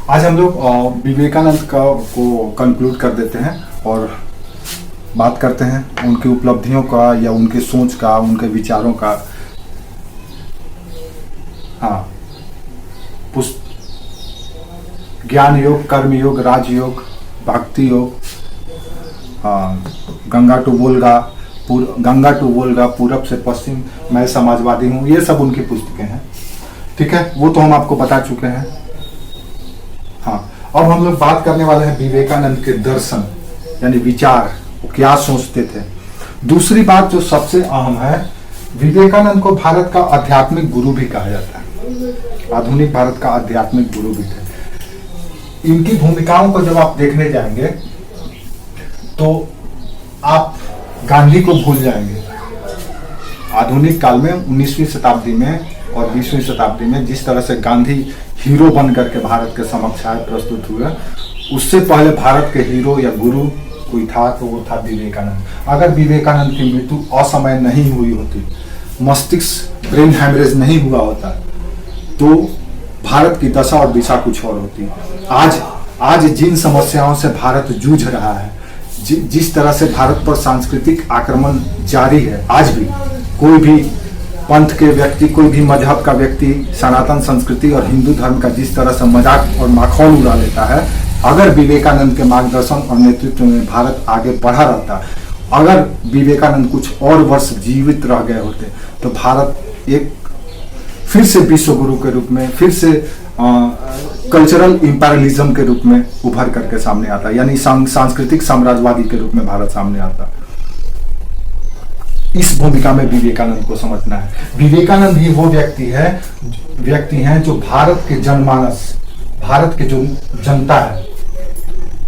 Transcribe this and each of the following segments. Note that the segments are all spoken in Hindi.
आज हम लोग विवेकानंद को कंक्लूड कर देते हैं और बात करते हैं उनकी उपलब्धियों का या उनकी सोच का, उनके विचारों का। हाँ, ज्ञान योग, कर्म योग, राजयोग, भक्ति योग, गंगा टू वोल्गा, पूरब से पश्चिम, मैं समाजवादी हूँ, ये सब उनकी पुस्तकें हैं। ठीक है, वो तो हम आपको बता चुके हैं। हाँ, अब हम लोग बात करने वाले हैं विवेकानंद के दर्शन यानी विचार, वो क्या सोचते थे। दूसरी बात जो सबसे अहम है, विवेकानंद को भारत का आध्यात्मिक गुरु भी कहा जाता है, आधुनिक भारत का आध्यात्मिक गुरु भी थे। इनकी भूमिकाओं को जब आप देखने जाएंगे तो आप गांधी को भूल जाएंगे। आधुनिक काल में 19वीं शताब्दी में और 20वीं शताब्दी में जिस तरह से गांधी हीरो बन करके भारत के समक्ष आए, प्रस्तुत हुए, उससे पहले भारत के हीरो या गुरु कोई था तो वो था विवेकानंद। अगर विवेकानंद की मृत्यु असमय नहीं हुई होती, मस्तिष्क ब्रेन हैमरेज नहीं हुआ होता, तो भारत की दशा और दिशा कुछ और होती। आज जिन समस्याओं से भारत जूझ रहा है, जिस तरह से भारत पर सांस्कृतिक आक्रमण जारी है, आज भी कोई भी पंथ के व्यक्ति, कोई भी मजहब का व्यक्ति सनातन संस्कृति और हिंदू धर्म का जिस तरह से मजाक और माखौल उड़ा लेता है, अगर विवेकानंद के मार्गदर्शन और नेतृत्व में भारत आगे बढ़ा रहता, अगर विवेकानंद कुछ और वर्ष जीवित रह गए होते, तो भारत एक फिर से विश्व गुरु के रूप में, फिर से कल्चरल इंपीरियलिज्म के रूप में उभर करके सामने आता, यानी सांस्कृतिक साम्राज्यवादी के रूप में भारत सामने आता। इस भूमिका में विवेकानंद को समझना है। विवेकानंद ही वो व्यक्ति हैं जो भारत के जनमानस, भारत के जो जनता है,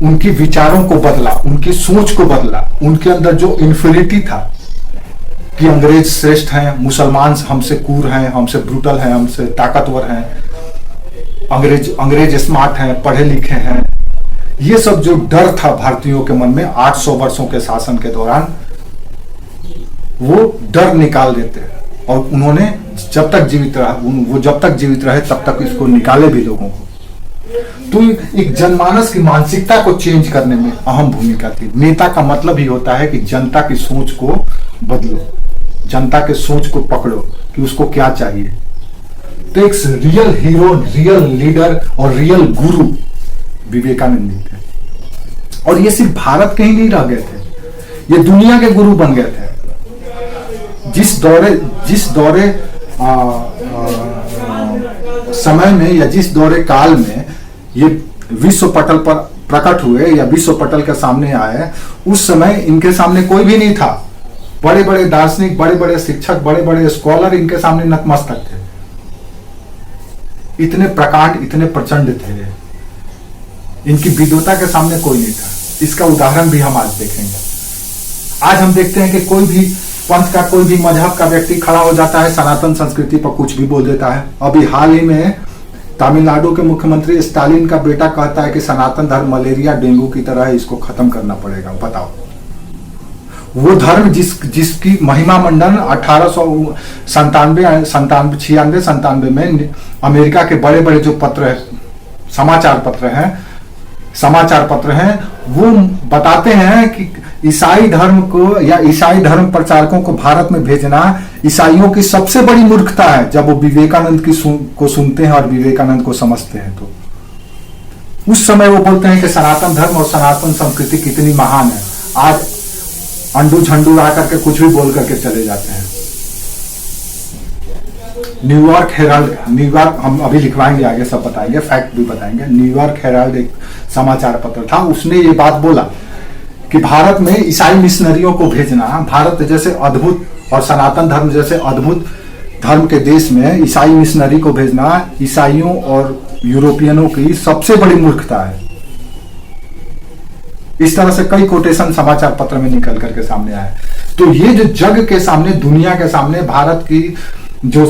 उनके विचारों को बदला, उनकी सोच को बदला। उनके अंदर जो इन्फिनिटी था कि अंग्रेज श्रेष्ठ हैं, मुसलमान हमसे क्रूर हैं, हमसे ब्रूटल हैं, हमसे ताकतवर हैं, अंग्रेज स्मार्ट हैं, पढ़े लिखे हैं, ये सब जो डर था भारतीयों के मन में 800 वर्षों के शासन के दौरान, वो डर निकाल देते हैं। और उन्होंने जब तक जीवित रहे तब तक इसको निकाले भी लोगों को। तो एक जनमानस की मानसिकता को चेंज करने में अहम भूमिका थी। नेता का मतलब ही होता है कि जनता की सोच को बदलो, जनता के सोच को पकड़ो कि उसको क्या चाहिए। तो एक रियल हीरो, रियल लीडर और रियल गुरु विवेकानंद जी थे। और ये सिर्फ भारत के ही नहीं रह गए थे, ये दुनिया के गुरु बन गए थे। जिस दौरे समय में या जिस दौरे काल में ये विश्व पटल पर प्रकट हुए या विश्व पटल के सामने आए, उस समय इनके सामने कोई भी नहीं था। बड़े बड़े दार्शनिक, बड़े बड़े शिक्षक, बड़े बड़े स्कॉलर इनके सामने नतमस्तक थे। इतने प्रकांड, इतने प्रचंड थे, इनकी विद्वता के सामने कोई नहीं था। इसका उदाहरण भी हम आज देखेंगे। आज हम देखते हैं कि कोई भी पंथ का, कोई भी मजहब का व्यक्ति खड़ा हो जाता है, सनातन संस्कृति पर कुछ भी बोल देता है। अभी हाल ही में तमिलनाडु के मुख्यमंत्री स्टालिन का बेटा कहता है कि सनातन धर्म मलेरिया, डेंगू की तरह है, इसको खत्म करना पड़ेगा। बताओ, वो धर्म जिसकी महिमा मंडन 1896 में अमेरिका के बड़े बड़े जो पत्र है, समाचार पत्र हैं, वो बताते हैं कि ईसाई धर्म को या ईसाई धर्म प्रचारकों को भारत में भेजना ईसाइयों की सबसे बड़ी मूर्खता है। जब वो विवेकानंद को सुनते हैं और विवेकानंद को समझते हैं, तो उस समय वो बोलते हैं कि सनातन धर्म और सनातन संस्कृति कितनी महान है। आज अंडू झंडू आकर के कुछ भी बोल करके चले जाते हैं। न्यूयॉर्क हेराल्ड, हम अभी लिखवाएंगे, आगे सब बताएंगे, फैक्ट भी बताएंगे। न्यूयॉर्क हेराल्ड एक समाचार पत्र था, उसने ये बात बोला कि भारत में ईसाई मिशनरियों को भेजना, भारत जैसे अद्भुत और सनातन धर्म जैसे अद्भुत धर्म के देश में ईसाई मिशनरी को भेजना ईसाइयों और यूरोपियनों की सबसे बड़ी मूर्खता है। इस तरह से कई कोटेशन समाचार पत्र में निकल करके सामने आए। तो ये जो जग के सामने, दुनिया के सामने भारत की जो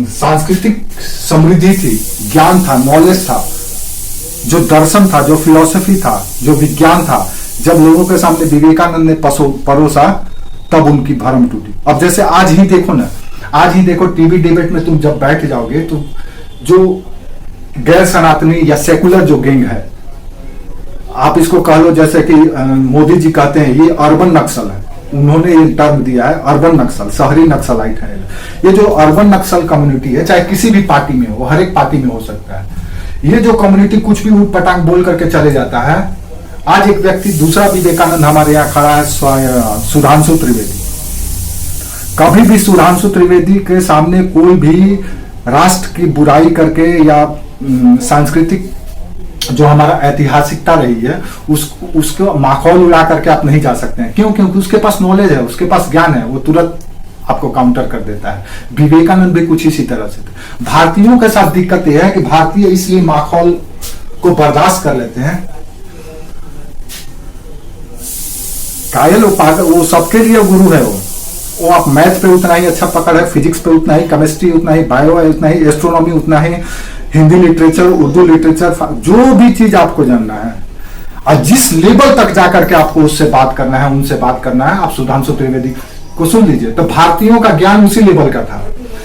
सांस्कृतिक समृद्धि थी, ज्ञान था, नॉलेज था, जो दर्शन था, जो फिलॉसफी था, जो विज्ञान था, जब लोगों के सामने विवेकानंद ने परोसा, तब उनकी भरम टूटी। अब जैसे आज ही देखो टीवी डिबेट में तुम जब बैठ जाओगे तो जो गैर सनातनी या सेकुलर जो गैंग है, आप इसको कह लो जैसे कि मोदी जी कहते हैं ये अर्बन नक्सल है, उन्होंने ये टर्म दिया है अर्बन नक्सल, शहरी नक्सलाइट है। ये जो अर्बन नक्सल कम्युनिटी है, चाहे किसी भी पार्टी में हो, हर एक पार्टी में हो सकता है, ये जो कम्युनिटी कुछ भी ऊट पटांग बोल करके चले जाता है। आज एक व्यक्ति, दूसरा विवेकानंद हमारे यहाँ खड़ा है, सुधांशु त्रिवेदी। कभी भी सुधांशु त्रिवेदी के सामने कोई भी राष्ट्र की बुराई करके या सांस्कृतिक जो हमारा ऐतिहासिकता रही है उसको माखौल उड़ा करके आप नहीं जा सकते हैं। क्यों? क्योंकि उसके पास नॉलेज है, उसके पास ज्ञान है, वो तुरंत आपको काउंटर कर देता है। विवेकानंद भी कुछ इसी तरह से थे। भारतीयों के साथ दिक्कत यह है कि भारतीय इसलिए माखौल को बर्दाश्त कर लेते हैं। कायल वो सबके लिए गुरु है। वो आप मैथ पे उतना ही अच्छा पकड़ है, फिजिक्स पे उतना ही, केमिस्ट्री उतना ही, बायो है उतना ही, एस्ट्रोनॉमी उतना ही, हिंदी लिटरेचर, उर्दू लिटरेचर, जो भी चीज आपको जानना है और जिस लेवल तक जाकर के आपको उससे बात करना है, उनसे बात करना है, आप सुधांशु त्रिवेदी को सुन लीजिए। तो भारतीयों का ज्ञान उसी लेवल का था।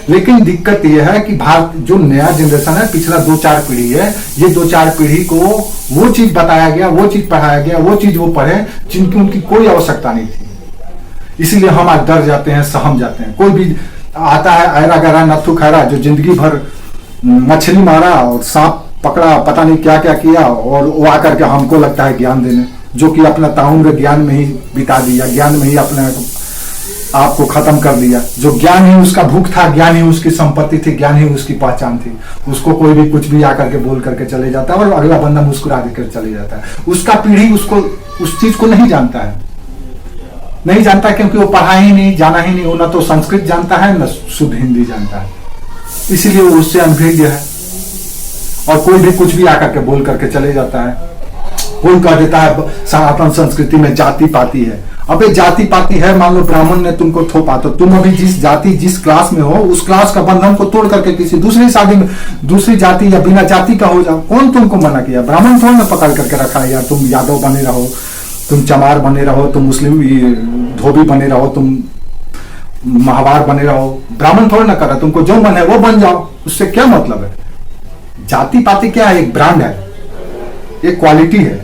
लेकिन दिक्कत यह है कि भारत जो नया जनरेशन है, पिछला 2-4 पीढ़ी है, ये 2-4 पीढ़ी को वो चीज बताया गया, वो चीज पढ़ाया गया, वो चीज वो पढ़े जिनकी उनकी कोई आवश्यकता नहीं थी। इसीलिए हम आज डर जाते हैं, सहम जाते हैं। कोई भी आता है ऐरा गहरा नथु खैरा, जो जिंदगी भर मछली मारा और सांप पकड़ा, पता नहीं क्या क्या किया, और वो आकर के हमको लगता है ज्ञान देने, जो कि अपना ताउम्र ज्ञान में ही बिता दिया, ज्ञान में ही अपने आपको खत्म कर दिया। जो ज्ञान ही उसका भूख था, ज्ञान ही उसकी संपत्ति थी, ज्ञान ही उसकी पहचान थी, उसको कोई भी कुछ भी आकर के बोल करके चले जाता है और अगला बंदा मुस्कुरा देकर चले जाता है। उसका पीढ़ी उसको उस चीज को नहीं जानता है, नहीं जानता, क्योंकि वो पढ़ा ही नहीं, जाना ही नहीं, वो न तो संस्कृत जानता है न शुद्ध हिंदी जानता है, इसीलिए वो उससे अनभिज्ञ है। और कोई भी कुछ भी आकर के बोल करके चले जाता है। कोई कह देता है सनातन संस्कृति में जाति पाति है। अबे जाति पाति है, मान लो ब्राह्मण ने तुमको थोपा, तो तुम अभी जिस जाति जिस क्लास में हो उस क्लास का बंधन को तोड़ करके किसी दूसरी शादी में दूसरी जाति या बिना जाति का हो जाओ। कौन तुमको मना किया? ब्राह्मण थोड़ा ना पकड़ करके रखा है यार, तुम यादव बने रहो, तुम चमार बने रहो, तुम मुस्लिम धोबी बने रहो, तुम महावार बने रहो। ब्राह्मण थोड़ा ना कर रहा, तुमको जो मन है वो बन जाओ, उससे क्या मतलब है? जाति पाति क्या है? एक ब्रांड है, एक क्वालिटी है।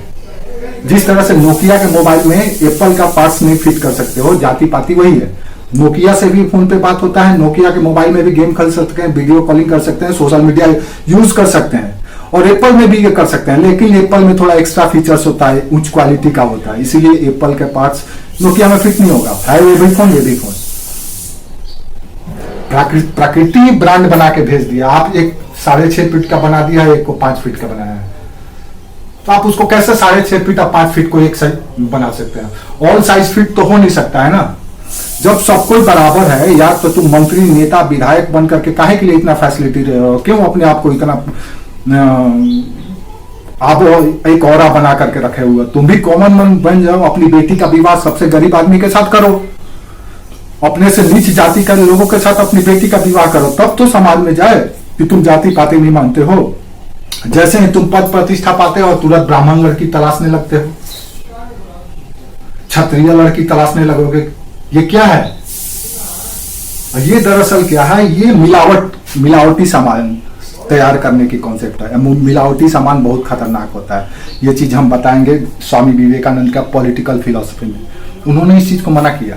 जिस तरह से नोकिया के मोबाइल में एप्पल का पार्ट्स नहीं फिट कर सकते हो, जाति पाति वही है। नोकिया से भी फोन पे बात होता है, नोकिया के मोबाइल में भी गेम खेल सकते हैं, वीडियो कॉलिंग कर सकते हैं, सोशल मीडिया यूज कर सकते हैं, और एप्पल में भी ये कर सकते हैं। लेकिन एप्पल में थोड़ा एक्स्ट्रा फीचर्स होता है, उच्च क्वालिटी का होता है, इसीलिए एप्पल के पार्ट्स नोकिया में फिट नहीं होगा। है ये भी फोन, ये भी फोन। प्रकृति ब्रांड बना के भेज दिया। आप एक 6.5 फीट का बना दिया है, एक को 5 फीट का बनाया है, तो आप उसको कैसे 6.5 फीट और 5 फीट को एक साइज बना सकते हैं? ऑल साइज फिट तो हो नहीं सकता है ना। जब सब कोई बराबर है यार, तो तुम मंत्री नेता विधायक बन करके काहे के लिए इतना फैसिलिटी रहे हो? क्यों अपने आप को इतना आप एक औरा बना करके रखे हुए? तुम भी कॉमन मैन बन जाओ, अपनी बेटी का विवाह सबसे गरीब आदमी के साथ करो, अपने से नीच जाति के लोगों के साथ अपनी बेटी का विवाह करो, तब तो समाज में जाए कि तुम जाति पाति नहीं मानते हो। जैसे ही तुम पद प्रतिष्ठा पाते हो तुरंत ब्राह्मण लड़की तलाशने लगते हो, क्षत्रिय लड़की तलाशने लगोगे। ये क्या है? ये दरअसल क्या है? ये मिलावटी सामान तैयार करने की कॉन्सेप्ट है। मिलावटी सामान बहुत खतरनाक होता है। ये चीज हम बताएंगे स्वामी विवेकानंद का पॉलिटिकल फिलॉसफी में। उन्होंने इस चीज को मना किया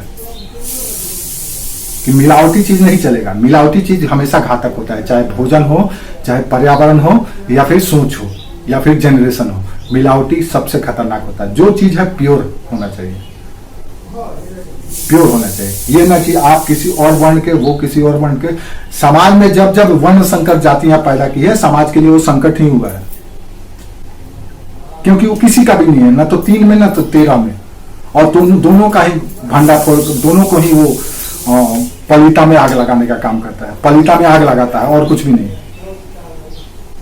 कि मिलावटी चीज नहीं चलेगा। मिलावटी चीज हमेशा घातक होता है, चाहे भोजन हो, चाहे पर्यावरण हो, या फिर सोच हो, या फिर जनरेशन हो। मिलावटी सबसे खतरनाक होता है। जो चीज है प्योर होना चाहिए, प्योर होना चाहिए। ये ना कि आप किसी और वर्ण के, वो किसी और वर्ण के। समाज में जब जब वर्ण संकर जातियां पैदा की है, समाज के लिए वो संकट ही हुआ है, क्योंकि वो किसी का भी नहीं है, ना तो 3 में ना तो 13 में, और दोनों का ही भंडाफोड़, दोनों को ही वो पलीता में आग लगाने का काम करता है। पलीता में आग लगाता है और कुछ भी नहीं।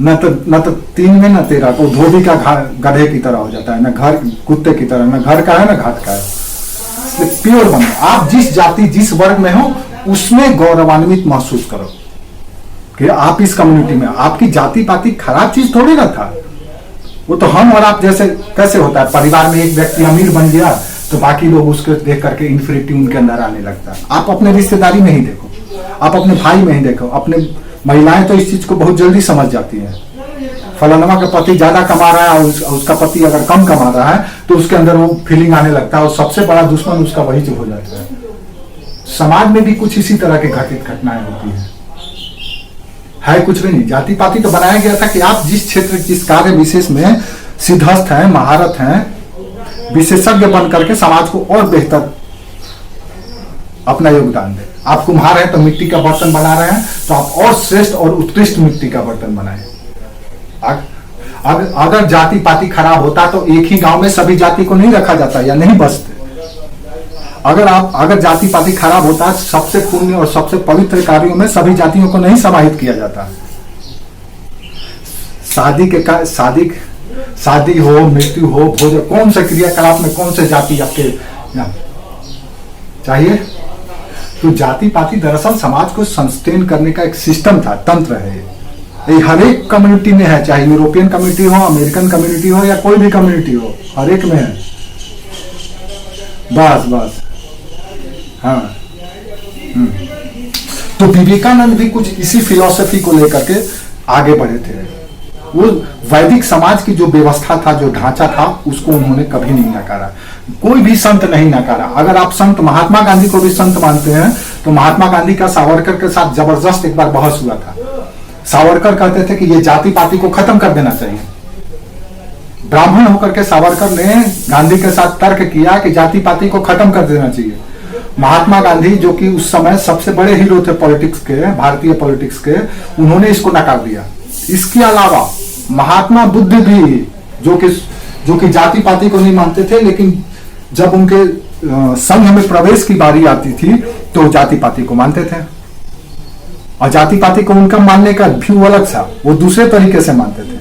न तो 3 में न 13 को धोबी का गधे की तरह हो जाता है, न घर कुत्ते की तरह, न घर का है न घाट का है। इसलिए प्योर बनो। आप जिस जाति जिस वर्ग में हो उसमें गौरवान्वित महसूस करो कि आप इस कम्युनिटी में। आपकी जाति पाति खराब चीज थोड़ी ना था। वो तो हम और आप जैसे कैसे होता है, परिवार में एक व्यक्ति अमीर बन गया तो बाकी लोग उसको देख करके इन्फिनिटी उनके अंदर आने लगता है। आप अपने रिश्तेदारी में ही देखो, आप अपने भाई में ही देखो, अपने महिलाएं तो इस चीज को बहुत जल्दी समझ जाती हैं। फलानमा का पति ज्यादा कमा रहा है और उसका पति अगर कम कमा रहा है तो उसके अंदर वो फीलिंग आने लगता है और सबसे बड़ा दुश्मन उसका वही जो हो जाता है। समाज में भी कुछ इसी तरह की घटित घटनाएं होती है कुछ भी नहीं। जाति पाति तो बनाया गया था कि आप जिस क्षेत्र जिस कार्य विशेष में सिद्धस्थ हैं, महारत हैं, विशेषज्ञ बन करके समाज को और बेहतर अपना योगदान दें। आप कुम्हार हैं तो मिट्टी का बर्तन बना रहे हैं तो आप और श्रेष्ठ और उत्कृष्ट मिट्टी का बर्तन बनाएं। अगर जाति पाति खराब होता तो एक ही गांव में सभी जाति को नहीं रखा जाता या नहीं बसते। अगर जाति पाति खराब होता सबसे पुण्य और सबसे पवित्र कार्यों में सभी जातियों को नहीं समाहित किया जाता। शादी हो, मृत्यु हो, भोजन, कौन से क्रियाकलाप में कौन से जाति आपके चाहिए। तो जाति पाति दरअसल समाज को सस्टेन करने का एक सिस्टम था, तंत्र है। ये हर एक कम्युनिटी में है, चाहे यूरोपियन कम्युनिटी हो, अमेरिकन कम्युनिटी हो या कोई भी कम्युनिटी हो, हर एक में है। बस हाँ। तो विवेकानंद भी कुछ इसी फिलॉसफी को लेकर के आगे बढ़े थे। वो वैदिक समाज की जो व्यवस्था था, जो ढांचा था, उसको उन्होंने कभी नहीं नकारा। कोई भी संत नहीं नकारा। अगर आप संत महात्मा गांधी को भी संत मानते हैं तो महात्मा गांधी का सावरकर के साथ जबरदस्त एक बार बहस हुआ था। सावरकर कहते थे कि ये जाति पाति को खत्म कर देना चाहिए। ब्राह्मण होकर के सावरकर ने गांधी के साथ तर्क किया कि जाति पाति को खत्म कर देना चाहिए। महात्मा गांधी, जो कि उस समय सबसे बड़े हीरो थे पॉलिटिक्स के, भारतीय पॉलिटिक्स के, उन्होंने इसको नकार दिया। इसके अलावा महात्मा बुद्ध भी, जो कि जाति पाति को नहीं मानते थे, लेकिन जब उनके संघ में प्रवेश की बारी आती थी तो जाति पाति को मानते थे। और जाति पाति को उनका मानने का व्यू अलग था, वो दूसरे तरीके से मानते थे।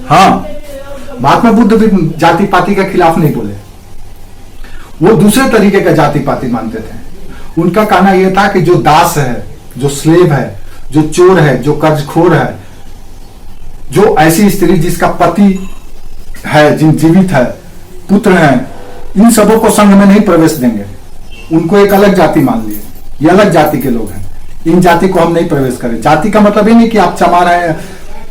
हाँ, महात्मा बुद्ध भी जाति पाति के खिलाफ नहीं बोले, वो दूसरे तरीके का जाति पाति मानते थे। उनका कहना यह था कि जो दास है, जो स्लेव है, जो चोर है, जो कर्जखोर है, जो ऐसी स्त्री जिसका पति है, जिन जीवित है, पुत्र हैं, इन सबों को संघ में नहीं प्रवेश देंगे। उनको एक अलग जाति मान लिए, ये अलग जाति के लोग हैं, इन जाति को हम नहीं प्रवेश करें। जाति का मतलब ये नहीं कि आप चमार हैं,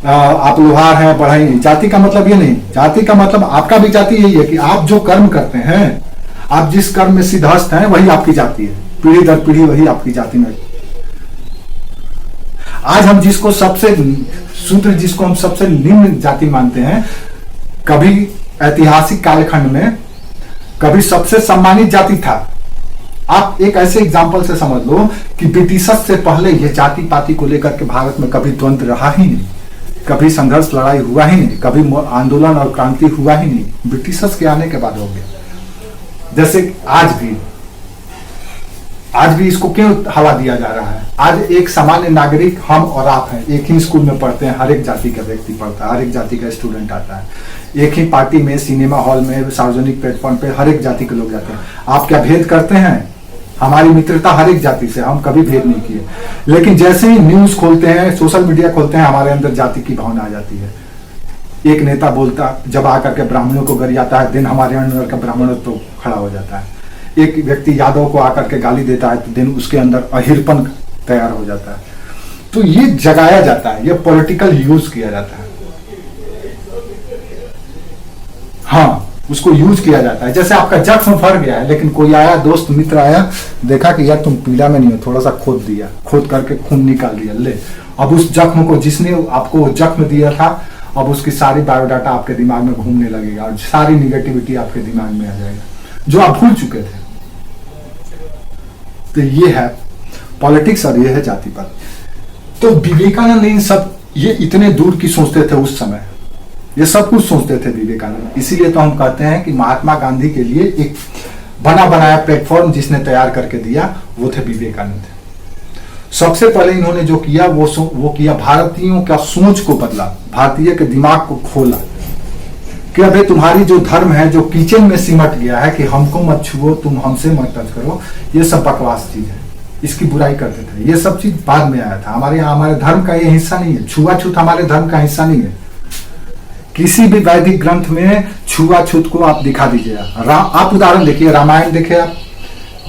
आप लोहार हैं, बढ़ाई। जाति का मतलब ये नहीं। जाति का मतलब आपका भी जाति यही है कि आप जो कर्म करते हैं, आप जिस कर्म में सिद्धस्थ हैं, वही आपकी जाति है। पीढ़ी दर पीढ़ी वही आपकी जाति में। आज हम जिसको सबसे शूद्र, जिसको हम सबसे निम्न जाति मानते हैं, कभी ऐतिहासिक कालखंड में कभी सबसे सम्मानित जाति था। आप एक ऐसे एग्जाम्पल से समझ लो कि ब्रिटिशर्स से पहले यह जाति पाति को लेकर के भारत में कभी द्वंद्व रहा ही नहीं, कभी संघर्ष लड़ाई हुआ ही नहीं, कभी आंदोलन और क्रांति हुआ ही नहीं। ब्रिटिशर्स के आने के बाद हो गया। जैसे आज भी इसको क्यों हवा दिया जा रहा है? आज एक सामान्य नागरिक, हम और आप हैं, एक ही स्कूल में पढ़ते हैं, हर एक जाति का व्यक्ति पढ़ता है, हर एक जाति का स्टूडेंट आता है, एक ही पार्टी में, सिनेमा हॉल में, सार्वजनिक प्लेटफॉर्म पे हर एक जाति के लोग जाते हैं। आप क्या भेद करते हैं? हमारी मित्रता हर एक जाति से, हम कभी भेद नहीं किए। लेकिन जैसे ही न्यूज खोलते हैं, सोशल मीडिया खोलते हैं, हमारे अंदर जाति की भावना आ जाती है। एक नेता बोलता, जब आकर के ब्राह्मणों को गरियाता है, दिन हमारे अंदर का ब्राह्मण तो खड़ा हो जाता है। एक व्यक्ति यादव को आकर के गाली देता है तो दिन उसके अंदर अहिरपन तैयार हो जाता है। तो ये जगाया जाता है, ये पॉलिटिकल यूज किया जाता है। हाँ, उसको यूज किया जाता है। जैसे आपका जख्म भर गया है, लेकिन कोई आया, दोस्त मित्र आया, देखा कि यार तुम पीड़ा में नहीं हो, थोड़ा सा खोद दिया, खोद करके खून निकाल दिया, ले। अब उस जख्म को, जिसने आपको जख्म दिया था, अब उसकी सारी बायोडाटा आपके दिमाग में घूमने लगेगा और सारी निगेटिविटी आपके दिमाग में आ जाएगा, जो आप भूल चुके थे। तो ये है पॉलिटिक्स और ये है जाति पाति। तो विवेकानंद इन सब, ये इतने दूर की सोचते थे उस समय, ये सब कुछ सोचते थे विवेकानंद। इसीलिए तो हम कहते हैं कि महात्मा गांधी के लिए एक बना बनाया प्लेटफॉर्म जिसने तैयार करके दिया, वो थे विवेकानंद। सबसे पहले इन्होंने जो किया वो किया, भारतीयों का सोच को बदला, भारतीय के दिमाग को खोला कि अबे तुम्हारी जो धर्म है, जो किचन में सिमट गया है कि हमको मत छुओ, तुम हमसे मत टच करो, ये सब बकवास चीज है, इसकी बुराई करते थे। ये सब चीज बाद में आया था। हमारे यहाँ, हमारे धर्म का ये हिस्सा नहीं है। छुआछूत हमारे धर्म का हिस्सा नहीं है। किसी भी वैदिक ग्रंथ में छुआछूत को आप दिखा दीजिए। आप उदाहरण देखिए, रामायण देखिए आप,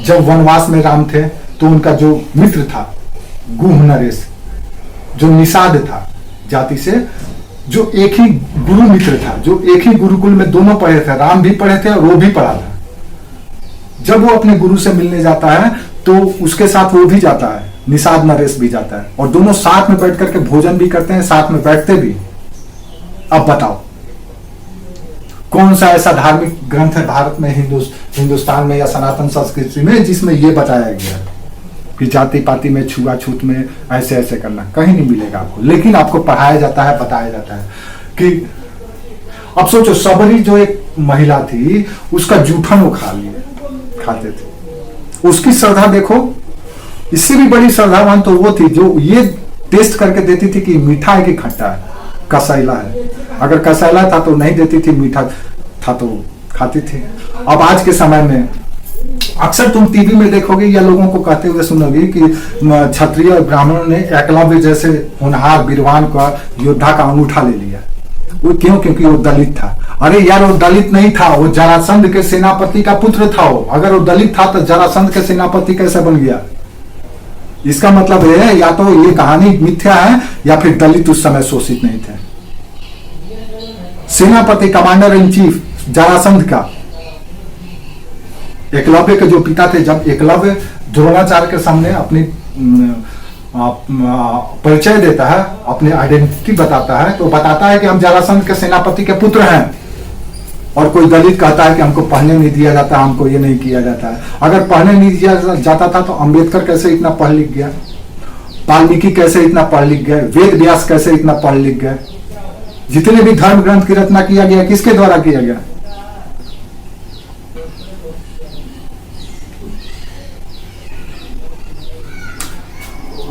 जब वनवास में राम थे तो उनका जो मित्र था गुह नरेश, जो निषाद था जाति से, जो एक ही गुरु मित्र था, जो एक ही गुरुकुल में दोनों पढ़े थे, राम भी पढ़े थे और वो भी पढ़ा था। जब वो अपने गुरु से मिलने जाता है तो उसके साथ वो भी जाता है, निषाद नरेश भी जाता है, और दोनों साथ में बैठ करके भोजन भी करते हैं, साथ में बैठते भी। अब बताओ कौन सा ऐसा धार्मिक ग्रंथ है भारत में, हिंदुस्तान में या सनातन संस्कृति में, जिसमें यह बताया गया कि जाति पाति में, छुआछूत में ऐसे ऐसे करना? कहीं नहीं मिलेगा आपको। लेकिन आपको पढ़ाया जाता है, बताया जाता है कि अब सोचो, सबरी जो एक महिला थी उसका जूठन वो खाते थे। उसकी श्रद्धा देखो, इससे भी बड़ी श्रद्धावान तो वो थी जो ये टेस्ट करके देती थी कि मीठा है कि खट्टा है, कसैला है। अगर कसैला था तो नहीं देती थी, मीठा था तो खाती थी। अब आज के समय में अक्सर तुम टीवी में देखोगे या लोगों को कहते हुए सुनोगे कि क्षत्रिय और ब्राह्मणों ने एकलव्य जैसे होनहार वीरवान का योद्धा का अंगूठा ले लिया। वो क्यों? क्योंकि वो दलित था। अरे यार, वो दलित नहीं था, वो जरासंध के सेनापति का पुत्र था। वो अगर वो दलित था तो जरासंध के सेनापति कैसे बन गया? इसका मतलब है या तो ये कहानी मिथ्या है या फिर दलित उस समय शोषित नहीं थे। सेनापति, कमांडर इन चीफ जरासंध का, एकलव्य के जो पिता थे, जब एकलव्य द्रोणाचार्य के सामने अपनी परिचय देता है, अपनी आइडेंटिटी बताता है, तो बताता है कि हम जरासंध के सेनापति के पुत्र हैं। और कोई दलित कहता है कि हमको पढ़ने नहीं दिया जाता, हमको ये नहीं किया जाता है। अगर पढ़ने नहीं दिया जाता था तो अंबेडकर कैसे इतना पढ़ लिख गया, वाल्मीकि कैसे इतना पढ़ लिख गए, वेद व्यास कैसे इतना पढ़ लिख गए? जितने भी धर्म ग्रंथ की रचना किया गया किसके द्वारा किया गया?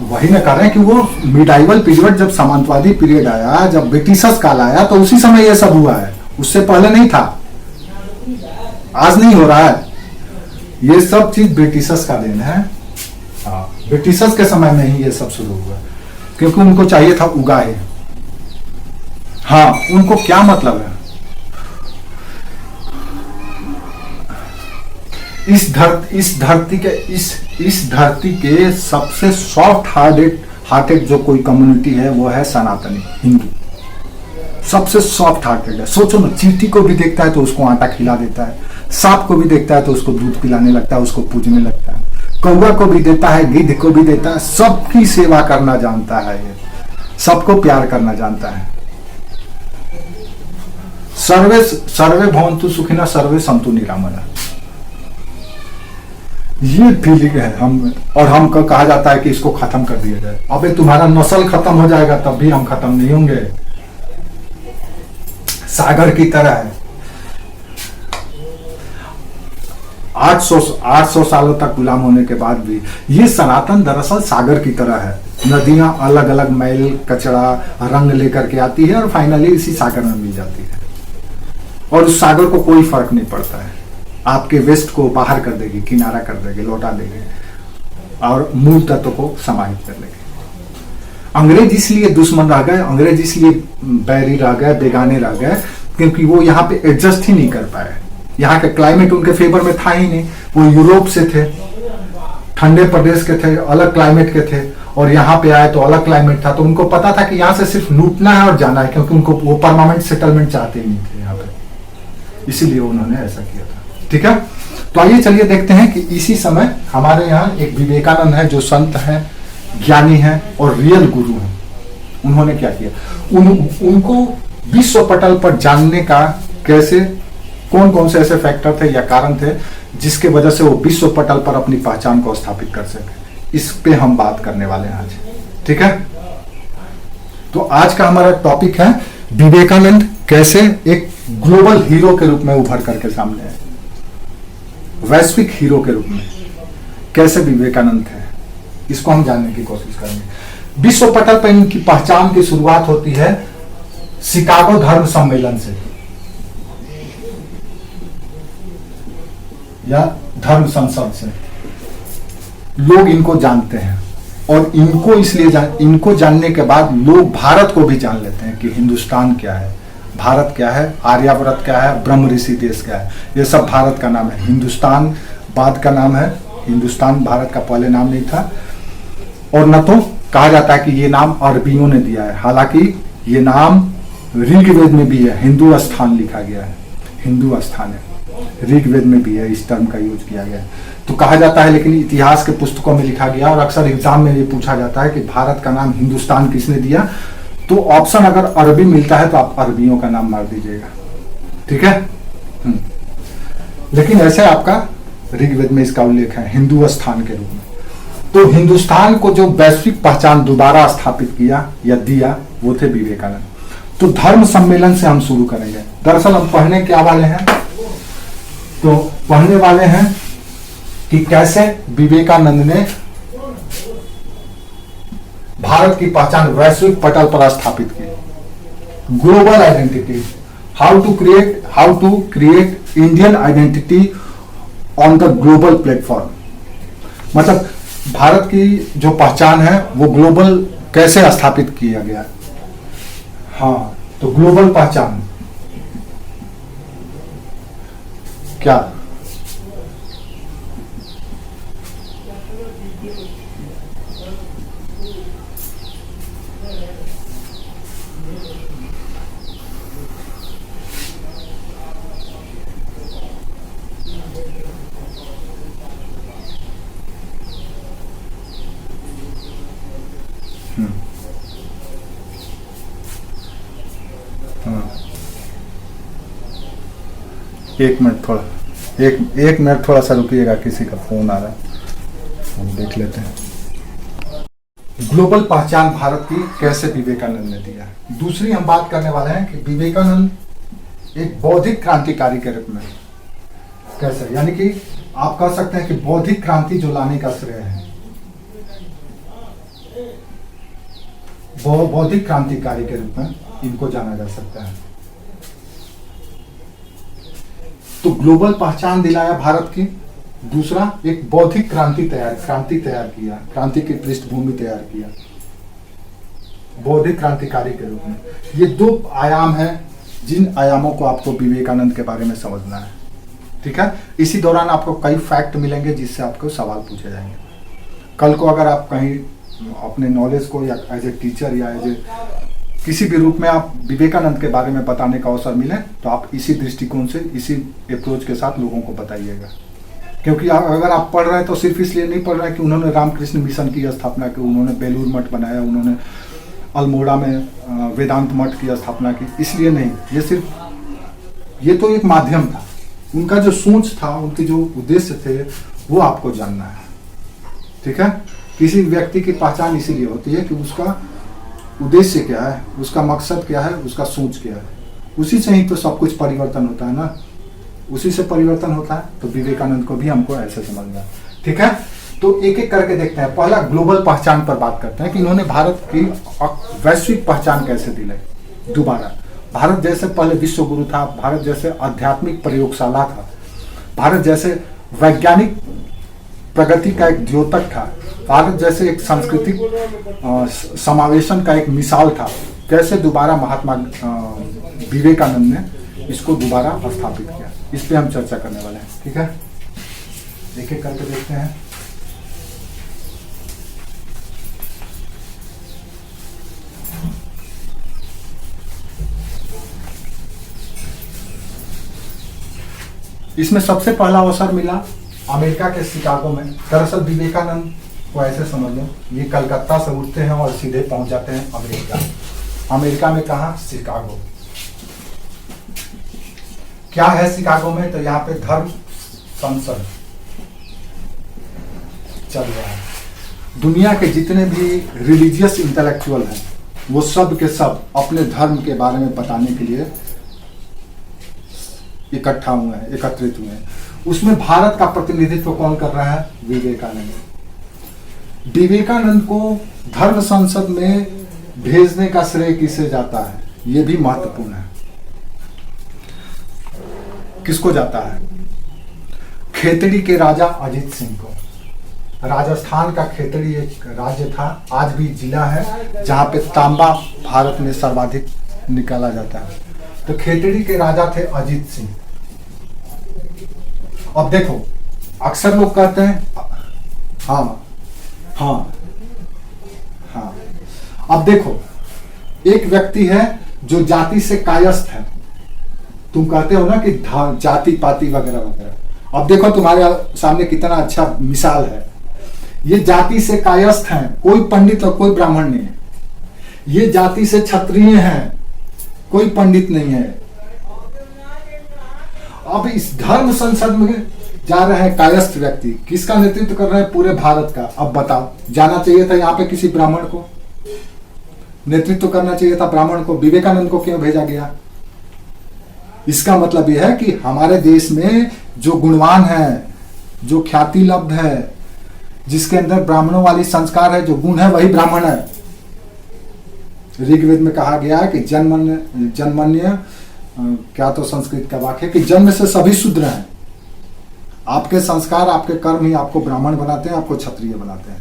वही ना कह रहे हैं कि वो मिडाइवल पीरियड, जब सामंतवादी पीरियड आया, जब ब्रिटिशर्स काल आया, तो उसी समय ये सब हुआ है, उससे पहले नहीं था। आज नहीं हो रहा है ये सब चीज, ब्रिटिशर्स का देन है। ब्रिटिशर्स के समय में ही ये सब शुरू हुआ, क्योंकि उनको चाहिए था उगाहे। हाँ, उनको क्या मतलब है? इस धरती के सबसे सॉफ्ट हार्टेड जो कोई कम्युनिटी है वो है सनातनी हिंदू। सबसे सॉफ्ट हार्टेड है। सोचो ना, चींटी को भी देखता है तो उसको आटा खिला देता है, सांप को भी देखता है तो उसको दूध पिलाने लगता है, उसको पूजने लगता है, कौवा को भी देता है, गिद्ध को भी देता है। सबकी सेवा करना जानता है ये, सबको प्यार करना जानता है। सर्वे भवन्तु सुखिनः, सर्वे सन्तु निरामया, ये फीलिंग है हम। और हमको कहा जाता है कि इसको खत्म कर दिया जाए। अबे तुम्हारा नस्ल खत्म हो जाएगा तब भी हम खत्म नहीं होंगे। सागर की तरह है। 800 सालों तक गुलाम होने के बाद भी ये सनातन दरअसल सागर की तरह है। नदियां अलग अलग मैल कचरा रंग लेकर के आती है और फाइनली इसी सागर में मिल जाती है। और उस सागर को कोई फर्क नहीं पड़ता है, आपके वेस्ट को बाहर कर देगी, किनारा कर देगी, लौटा देगी और मूल तत्व को समाहित कर लेगी। अंग्रेज इसलिए दुश्मन रह गए, अंग्रेज इसलिए बैरी रह गए, बेगाने रह गए, क्योंकि वो यहाँ पे एडजस्ट ही नहीं कर पाए। यहाँ का क्लाइमेट उनके फेवर में था ही नहीं। वो यूरोप से थे, ठंडे प्रदेश के थे, अलग क्लाइमेट के थे, और यहाँ पे आए तो अलग क्लाइमेट था। तो उनको पता था कि यहाँ से सिर्फ लूटना है और जाना है, क्योंकि उनको वो परमानेंट सेटलमेंट चाहते ही नहीं थे यहाँ पे, इसीलिए उन्होंने ऐसा किया था। ठीक है, तो आइए चलिए देखते हैं कि इसी समय हमारे यहाँ एक विवेकानंद है जो संत है, ज्ञानी है और रियल गुरु है। उन्होंने क्या किया, उनको विश्व पटल पर जानने का कैसे, कौन कौन से ऐसे फैक्टर थे या कारण थे जिसके वजह से वो विश्व पटल पर अपनी पहचान को स्थापित कर सके, इस पे हम बात करने वाले हैं आज। ठीक है, तो आज का हमारा टॉपिक है विवेकानंद कैसे एक ग्लोबल हीरो के रूप में उभर करके सामने आए, वैश्विक हीरो के रूप में कैसे विवेकानंद थे, इसको हम जानने की कोशिश करेंगे। विश्व पटल पर इनकी पहचान की शुरुआत होती है शिकागो धर्म सम्मेलन से या धर्म संसद से। लोग इनको जानते हैं और इनको इसलिए इनको जानने के बाद लोग भारत को भी जान लेते हैं कि हिंदुस्तान क्या है, भारत क्या है, आर्यावर्त क्या है, ब्रह्म ऋषि देश क्या है। ये सब भारत का नाम है। हिंदुस्तान बाद का नाम है, हिंदुस्तान भारत का पहले नाम नहीं था। और न तो कहा जाता है कि ये नाम अरबियों ने दिया है, हालांकि ये नाम ऋग्वेद में भी है, हिंदू स्थान लिखा गया है, हिंदू स्थान है, ऋग्वेद में भी है, इस टर्म का यूज किया गया है। तो कहा जाता है, लेकिन इतिहास के पुस्तकों में लिखा गया, और अक्सर एग्जाम में ये पूछा जाता है कि भारत का नाम हिंदुस्तान किसने दिया। तो ऑप्शन अगर अरबी मिलता है तो आप अरबियों का नाम मार दीजिएगा, ठीक है। लेकिन ऐसे आपका ऋग्वेद में इसका उल्लेख है हिंदू स्थान के रूप में। तो हिंदुस्तान को जो वैश्विक पहचान दोबारा स्थापित किया या दिया वो थे विवेकानंद। तो धर्म सम्मेलन से हम शुरू करेंगे। दरअसल हम पढ़ने क्या वाले हैं, तो पढ़ने वाले हैं कि कैसे विवेकानंद ने भारत की पहचान वैश्विक पटल पर स्थापित की। Global identity, how to create Indian identity on the global platform. मतलब भारत की जो पहचान है वो ग्लोबल कैसे स्थापित किया गया। हाँ, तो ग्लोबल पहचान क्या, एक मिनट थोड़ा सा रुकिएगा, किसी का फोन आ रहा है, हम देख लेते हैं। ग्लोबल पहचान भारत की कैसे विवेकानंद ने दिया। दूसरी हम बात करने वाले हैं कि विवेकानंद एक बौद्धिक क्रांतिकारी के रूप में कैसे, यानी कि आप कह सकते हैं कि बौद्धिक क्रांति जो लाने का श्रेय है, बौद्धिक क्रांतिकारी के रूप में इनको जाना जा सकता है। तो ग्लोबल पहचान दिलाया भारत की। दूसरा, एक बौद्धिक क्रांति तैयार किया, क्रांति की पृष्ठभूमि तैयार किया बौद्धिक क्रांतिकारी के रूप में। ये दो आयाम हैं जिन आयामों को आपको विवेकानंद के बारे में समझना है, ठीक है। इसी दौरान आपको कई फैक्ट मिलेंगे जिससे आपको सवाल पूछे जाएंगे। कल को अगर आप कहीं अपने नॉलेज को या एज ए टीचर या एज ए किसी भी रूप में आप विवेकानंद के बारे में बताने का अवसर मिले तो आप इसी दृष्टिकोण से, इसी अप्रोच के साथ लोगों को बताइएगा। क्योंकि अगर आप पढ़ रहे हैं तो सिर्फ इसलिए नहीं पढ़ रहे हैं कि उन्होंने रामकृष्ण मिशन की स्थापना की, उन्होंने बेलूर मठ बनाया, उन्होंने अल्मोड़ा में वेदांत मठ की स्थापना की, इसलिए नहीं। ये तो एक माध्यम था। उनका जो सोच था, उनके जो उद्देश्य थे, वो आपको जानना है, ठीक है। किसी व्यक्ति की पहचान इसीलिए होती है कि उसका उद्देश्य क्या है, उसका मकसद क्या है, उसका सोच क्या है। उसी से ही तो सब कुछ परिवर्तन होता है ना, उसी से परिवर्तन होता है। तो विवेकानंद को भी हमको ऐसे समझना है, ठीक है। तो एक एक करके देखते हैं। पहला ग्लोबल पहचान पर बात करते हैं कि इन्होंने भारत की वैश्विक पहचान कैसे दिलाई। दोबारा, भारत जैसे पहले विश्व गुरु था, भारत जैसे आध्यात्मिक प्रयोगशाला था, भारत जैसे वैज्ञानिक प्रगति का एक द्योतक था, भारत जैसे एक सांस्कृतिक समावेशन का एक मिसाल था। कैसे दोबारा महात्मा विवेकानंद ने इसको दोबारा स्थापित किया, इस पे हम चर्चा करने वाले हैं, ठीक है। एक एक करके देखते हैं। इसमें सबसे पहला अवसर मिला अमेरिका के शिकागो में। दरअसल विवेकानंद को ऐसे समझ लो, ये कलकत्ता से उठते हैं और सीधे पहुंच जाते हैं अमेरिका। अमेरिका में कहा? शिकागो। क्या है शिकागो में? तो यहाँ पे धर्म संसद चल रहा है। दुनिया के जितने भी रिलीजियस इंटेलेक्चुअल हैं वो सब के सब अपने धर्म के बारे में बताने के लिए इकट्ठा हुए हैं, एकत्रित हुए हैं। उसमें भारत का प्रतिनिधित्व कौन कर रहा है? विवेकानंद। विवेकानंद को धर्म संसद में भेजने का श्रेय किसे जाता है? यह भी महत्वपूर्ण है। किसको जाता है? खेतड़ी के राजा अजीत सिंह को। राजस्थान का खेतड़ी एक राज्य था, आज भी जिला है, जहां पे तांबा भारत में सर्वाधिक निकाला जाता है। तो खेतड़ी के राजा थे अजीत सिंह। अब देखो, अक्सर लोग कहते हैं हाँ। अब देखो, एक व्यक्ति है जो जाति से कायस्थ है, तुम कहते हो ना कि जाति पाति वगैरह वगैरह, अब देखो तुम्हारे सामने कितना अच्छा मिसाल है। ये जाति से कायस्थ हैं, कोई पंडित और कोई ब्राह्मण नहीं है। ये जाति से क्षत्रिय हैं, कोई पंडित नहीं है। अब इस धर्म संसद में जा रहे हैं कायस्थ व्यक्ति, किसका नेतृत्व कर रहे हैं? पूरे भारत का। अब बताओ, जाना चाहिए था यहाँ पे किसी ब्राह्मण को, नेतृत्व करना चाहिए था ब्राह्मण को, विवेकानंद को क्यों भेजा गया? इसका मतलब यह है कि हमारे देश में जो गुणवान है, जो ख्याति लब्ध है, जिसके अंदर ब्राह्मणों वाली संस्कार है, जो गुण है, वही ब्राह्मण है। ऋग्वेद में कहा गया है कि जन्मन्य क्या तो संस्कृत का वाक्य है कि जन्म से सभी शूद्र हैं। आपके संस्कार, आपके कर्म ही आपको ब्राह्मण बनाते हैं, आपको क्षत्रिय बनाते हैं।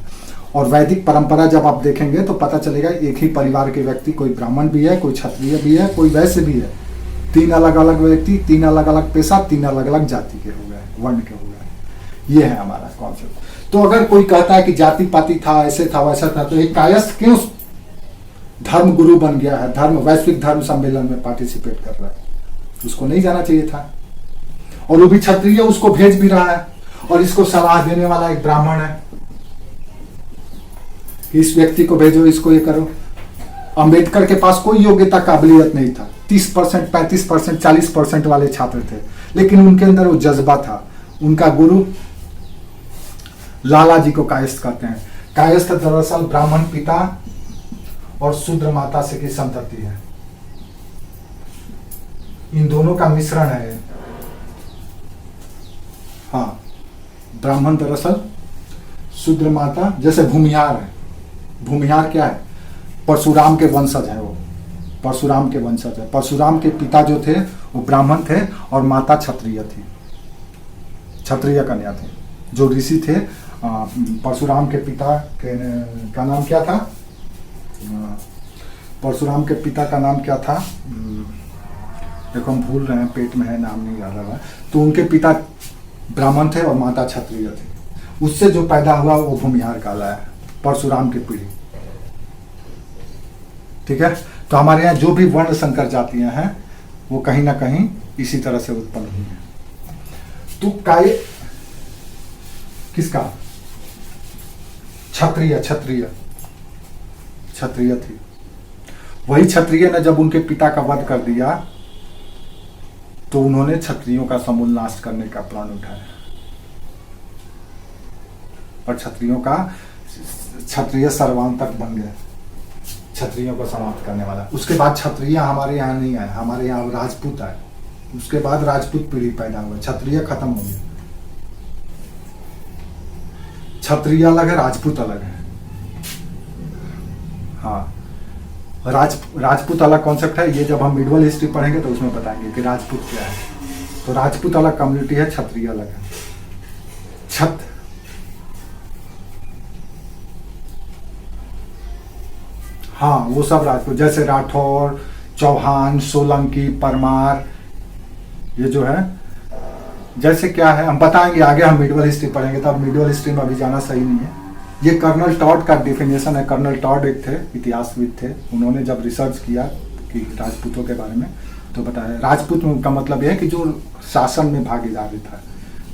और वैदिक परंपरा जब आप देखेंगे तो पता चलेगा एक ही परिवार के व्यक्ति, कोई ब्राह्मण भी है, कोई क्षत्रिय भी है, कोई वैश्य भी है। 3 अलग अलग व्यक्ति, 3 अलग अलग पेशा, 3 अलग अलग जाति के हो गए, वर्ण के हो गए। ये है हमारा कॉन्सेप्ट। तो अगर कोई कहता है कि जाति पाति था, ऐसे था, वैसा था, तो एक कायस्थ क्यों धर्म गुरु बन गया है, धर्म वैश्विक धर्म सम्मेलन में पार्टिसिपेट कर रहा है? उसको नहीं जाना चाहिए था। और वो भी क्षत्रिय उसको भेज भी रहा है, और इसको सलाह देने वाला एक ब्राह्मण है कि इस व्यक्ति को भेजो, इसको ये करो। अंबेडकर के पास कोई योग्यता काबिलियत नहीं था। 30%, 35%, 40% वाले छात्र थे, लेकिन उनके अंदर वो जज्बा था। उनका गुरु लाला जी को कायस्थ कहते हैं। कायस्थ दरअसल ब्राह्मण पिता और शूद्र माता से की संतति है, इन दोनों का मिश्रण है। हाँ, ब्राह्मण दरअसल शूद्र माता, जैसे भूमिहार है। भूमिहार क्या है? परशुराम के वंशज है। वो परशुराम के वंशज है। परशुराम के पिता जो थे वो ब्राह्मण थे और माता क्षत्रिय थी, क्षत्रिय कन्या थी। जो ऋषि थे, परशुराम के पिता का नाम क्या था? परशुराम के पिता का नाम क्या था? देखो हम भूल रहे हैं, पेट में है, नाम नहीं याद आ रहा। तो उनके पिता ब्राह्मण थे और माता क्षत्रिय थी। उससे जो पैदा हुआ वो भूमिहार कहलाया, परशुराम की पीढ़ी। ठीक है। तो हमारे यहाँ जो भी वर्ण संकर जातियां हैं वो कहीं ना कहीं इसी तरह से उत्पन्न हुई है। तो काय किसका? क्षत्रिय, क्षत्रिय क्षत्रिय थी। वही क्षत्रिय ने जब उनके पिता का वध कर दिया तो उन्होंने क्षत्रियों का समूल नाश करने का प्लान उठाया। और क्षत्रिय सर्वांतक बन गए, क्षत्रियों को समाप्त करने वाला। उसके बाद क्षत्रिय हमारे यहाँ नहीं आए, हमारे यहाँ राजपूत आए। उसके बाद राजपूत पीढ़ी पैदा हुआ, क्षत्रिय खत्म हो गया। क्षत्रिय अलग है, राजपूत अलग है। हाँ, राजपूत अलग कॉन्सेप्ट है। ये जब हम मिडवल हिस्ट्री पढ़ेंगे तो उसमें बताएंगे कि राजपूत क्या है। तो राजपूत अलग कम्युनिटी है, क्षत्रिय अलग है। हाँ, वो सब राजपूत, जैसे राठौर, चौहान, सोलंकी, परमार, ये जो है, जैसे क्या है हम बताएंगे आगे। हम मिडवल हिस्ट्री पढ़ेंगे तब। मिडवल हिस्ट्री में अभी जाना सही नहीं है। ये कर्नल टॉड का डेफिनेशन है। कर्नल टॉड एक थे, इतिहासविद थे। उन्होंने जब रिसर्च किया कि राजपूतों के बारे में तो बताया, राजपूत का मतलब यह है कि जो शासन में भागीदारी था,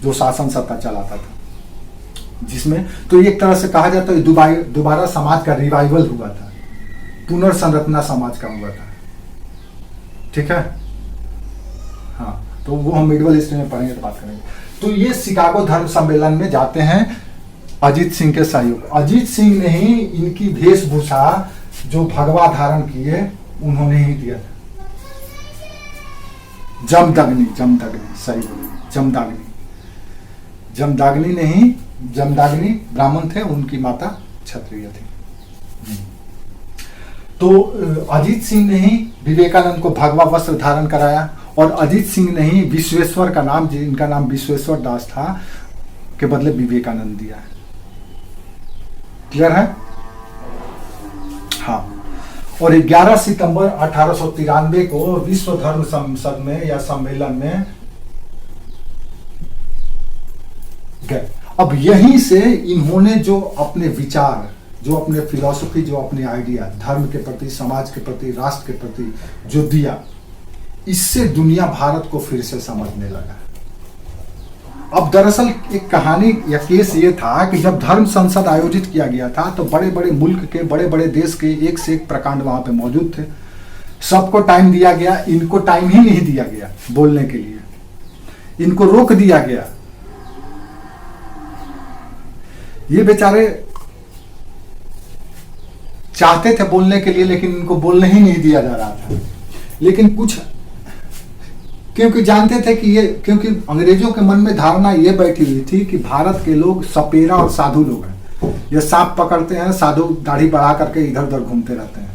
जो शासन सत्ता चलाता था, जिसमें तो एक तरह से कहा जाता है दोबारा समाज का रिवाइवल हुआ था, पुनर्संरचना समाज का हुआ था। ठीक है। हाँ, तो वो हम मिडवल हिस्ट्री में पढ़ेंगे तो बात करेंगे। तो ये शिकागो धर्म सम्मेलन में जाते हैं अजीत सिंह के सहयोग। अजीत सिंह ने ही इनकी वेशभूषा जो भगवा धारण किए उन्होंने ही दिया था। जमदग्नि सही बोले, जमदाग्नि ने ही, जमदाग्नि ब्राह्मण थे, उनकी माता क्षत्रिय थी। तो अजीत सिंह ने ही विवेकानंद को भगवा वस्त्र धारण कराया। और अजीत सिंह ने ही विश्वेश्वर का नाम, जिनका नाम विश्वेश्वर दास था, के बदले विवेकानंद दिया। क्लियर है? हाँ। और 11 सितंबर 1893 को विश्व धर्म संसद में या सम्मेलन में गए। अब यहीं से इन्होंने जो अपने विचार जो अपने फिलॉसफी, जो अपने आइडिया धर्म के प्रति, समाज के प्रति, राष्ट्र के प्रति जो दिया, इससे दुनिया भारत को फिर से समझने लगा। अब दरअसल एक कहानी या केस ये था कि जब धर्म संसद आयोजित किया गया था तो बड़े बड़े मुल्क के, बड़े बड़े देश के एक से एक प्रकांड वहां पे मौजूद थे। सबको टाइम दिया गया, इनको टाइम ही नहीं दिया गया बोलने के लिए, इनको रोक दिया गया। ये बेचारे चाहते थे बोलने के लिए, लेकिन इनको बोलने ही नहीं दिया जा रहा था। लेकिन कुछ, क्योंकि जानते थे कि ये, क्योंकि अंग्रेजों के मन में धारणा ये बैठी हुई थी कि भारत के लोग सपेरा और साधु लोग हैं, ये सांप पकड़ते हैं, साधु दाढ़ी बढ़ा करके इधर उधर घूमते रहते हैं।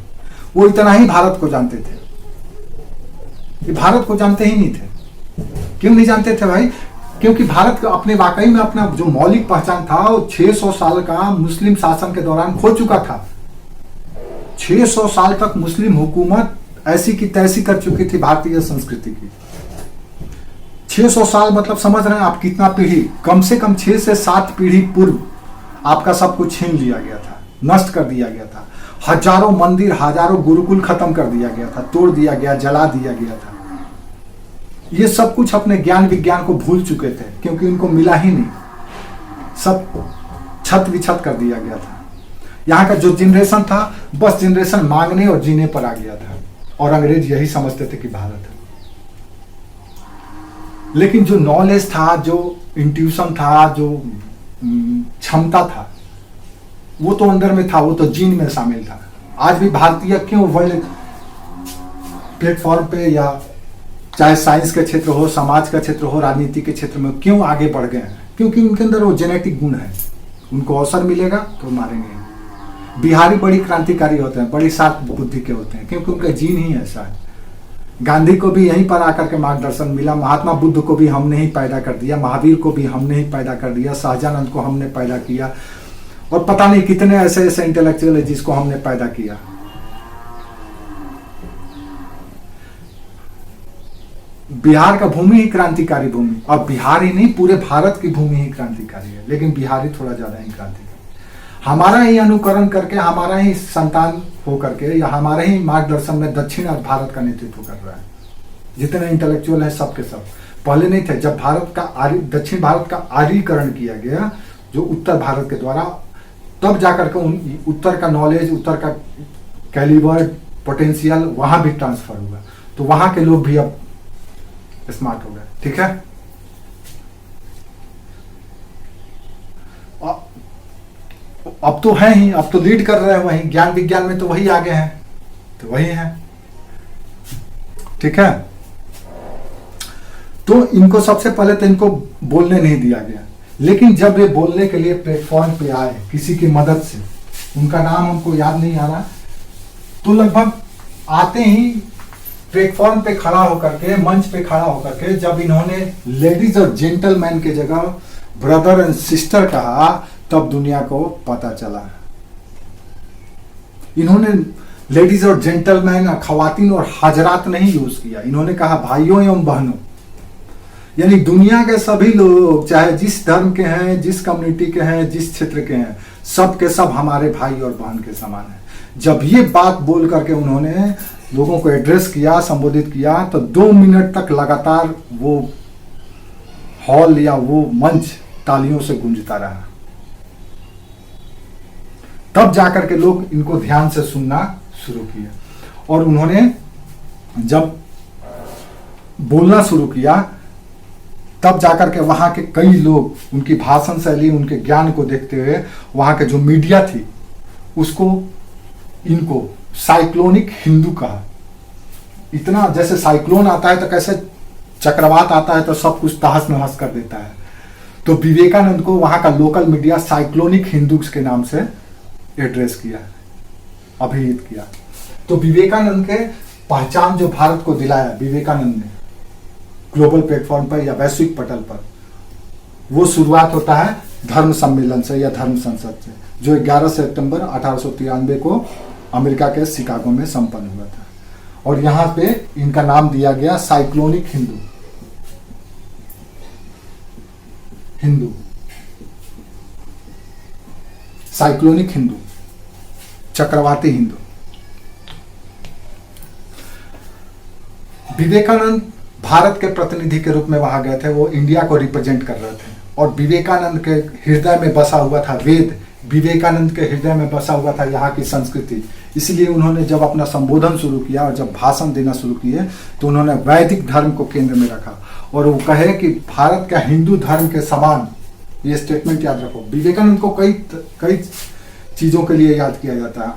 वो इतना ही भारत को जानते थे, ये भारत को जानते ही नहीं थे। क्यों नहीं जानते थे भाई? क्योंकि भारत का अपने वाकई में अपना जो मौलिक पहचान था वो 600 साल का मुस्लिम शासन के दौरान खो चुका था। 600 साल तक मुस्लिम हुकूमत ऐसी की तैसी कर चुकी थी भारतीय संस्कृति की। 600 साल मतलब समझ रहे हैं आप कितना पीढ़ी, कम से कम 6 से 7 पीढ़ी पूर्व आपका सब कुछ छीन लिया गया था, नष्ट कर दिया गया था। हजारों मंदिर, हजारों गुरुकुल खत्म कर दिया गया था, तोड़ दिया गया, जला दिया गया था। ये सब कुछ अपने ज्ञान विज्ञान को भूल चुके थे, क्योंकि उनको मिला ही नहीं, सब छत विछत कर दिया गया था। यहाँ का जो जनरेशन था बस जनरेशन मांगने और जीने पर आ गया था, और अंग्रेज यही समझते थे कि भारत है। लेकिन जो नॉलेज था, जो इंट्यूशन था, जो क्षमता था, वो तो अंदर में था, वो तो जीन में शामिल था। आज भी भारतीय क्यों वर्ल्ड प्लेटफॉर्म पे, या चाहे साइंस के क्षेत्र हो, समाज का क्षेत्र हो, राजनीति के क्षेत्र में क्यों आगे बढ़ गए हैं? क्योंकि उनके अंदर वो जेनेटिक गुण है। उनको अवसर मिलेगा तो मारेंगे। बिहारी बड़ी क्रांतिकारी होते हैं, बड़ी शार्प बुद्धि के होते हैं, क्योंकि उनका जीन ही ऐसा है। गांधी को भी यहीं पर आकर के मार्गदर्शन मिला, महात्मा बुद्ध को भी हमने ही पैदा कर दिया, महावीर को भी हमने ही पैदा कर दिया, शाहजहां को हमने पैदा किया, और पता नहीं कितने ऐसे ऐसे इंटेलेक्चुअल है जिसको हमने पैदा किया। बिहार का भूमि ही क्रांतिकारी भूमि, और बिहार ही नहीं पूरे भारत की भूमि ही क्रांतिकारी है, लेकिन बिहारी थोड़ा ज्यादा ही क्रांतिकारी। हमारा ही अनुकरण करके, हमारा ही संतान हो करके, या हमारे ही मार्गदर्शन में दक्षिण भारत का नेतृत्व कर रहा है। जितने इंटेलेक्चुअल हैं सब के सब पहले नहीं थे। जब भारत का दक्षिण भारत का आर्यीकरण किया गया जो उत्तर भारत के द्वारा, तब जाकर के उत्तर का नॉलेज, उत्तर का कैलिबर, पोटेंशियल वहां भी ट्रांसफर हुआ, तो वहां के लोग भी अब स्मार्ट हो गए। ठीक है, अब तो है ही, अब तो लीड कर रहे हैं वही, ज्ञान विज्ञान में तो वही आगे हैं, तो वही है। ठीक है, तो इनको सबसे पहले तो इनको बोलने नहीं दिया गया, लेकिन जब ये बोलने के लिए प्लेटफॉर्म पे आए किसी की मदद से, उनका नाम हमको याद नहीं आ रहा, तो लगभग आते ही प्लेटफॉर्म पे खड़ा होकर के, मंच पे खड़ा होकर के, जब इन्होंने लेडीज और जेंटलमैन के जगह ब्रदर एंड सिस्टर कहा, तब दुनिया को पता चला। इन्होंने लेडीज और जेंटलमैन, खवातीन और हजरात नहीं यूज किया, इन्होंने कहा भाइयों एवं बहनों। यानी दुनिया के सभी लोग, चाहे जिस धर्म के हैं, जिस कम्युनिटी के हैं, जिस क्षेत्र के हैं, सब के सब हमारे भाई और बहन के समान हैं। जब ये बात बोल करके उन्होंने लोगों को एड्रेस किया, संबोधित किया, तो 2 मिनट तक लगातार वो हॉल या वो मंच तालियों से गूंजता रहा। तब जाकर के लोग इनको ध्यान से सुनना शुरू किया, और उन्होंने जब बोलना शुरू किया, तब जाकर के वहां के कई लोग उनकी भाषण शैली, उनके ज्ञान को देखते हुए, वहां के जो मीडिया थी उसको, इनको साइक्लोनिक हिंदू कहा। इतना जैसे साइक्लोन आता है तो कैसे चक्रवात आता है तो सब कुछ तहस नहस कर देता है, तो विवेकानंद को वहां का लोकल मीडिया साइक्लोनिक हिंदू के नाम से एड्रेस किया, अभिहित किया। तो विवेकानंद के पहचान जो भारत को दिलाया विवेकानंद ने ग्लोबल प्लेटफॉर्म पर या वैश्विक पटल पर, वो शुरुआत होता है धर्म सम्मेलन से या धर्म संसद से, जो 11 सितंबर 1893 को अमेरिका के शिकागो में संपन्न हुआ था। और यहां पे इनका नाम दिया गया साइक्लोनिक हिंदू। साइक्लोनिक हिंदू चक्रवाती हिंदू। विवेकानंद भारत के प्रतिनिधि के रूप में वहां गए थे, वो इंडिया को रिप्रेजेंट कर रहे थे, और विवेकानंद के हृदय में बसा हुआ था वेद, विवेकानंद के हृदय में बसा हुआ था यहाँ की संस्कृति। इसलिए उन्होंने जब अपना संबोधन शुरू किया और जब भाषण देना शुरू किए तो उन्होंने वैदिक धर्म को केंद्र में रखा, और वो कहे कि भारत का हिंदू धर्म के समान, ये स्टेटमेंट याद रखो। विवेकानंद को कई चीज़ों के लिए याद किया जाता है,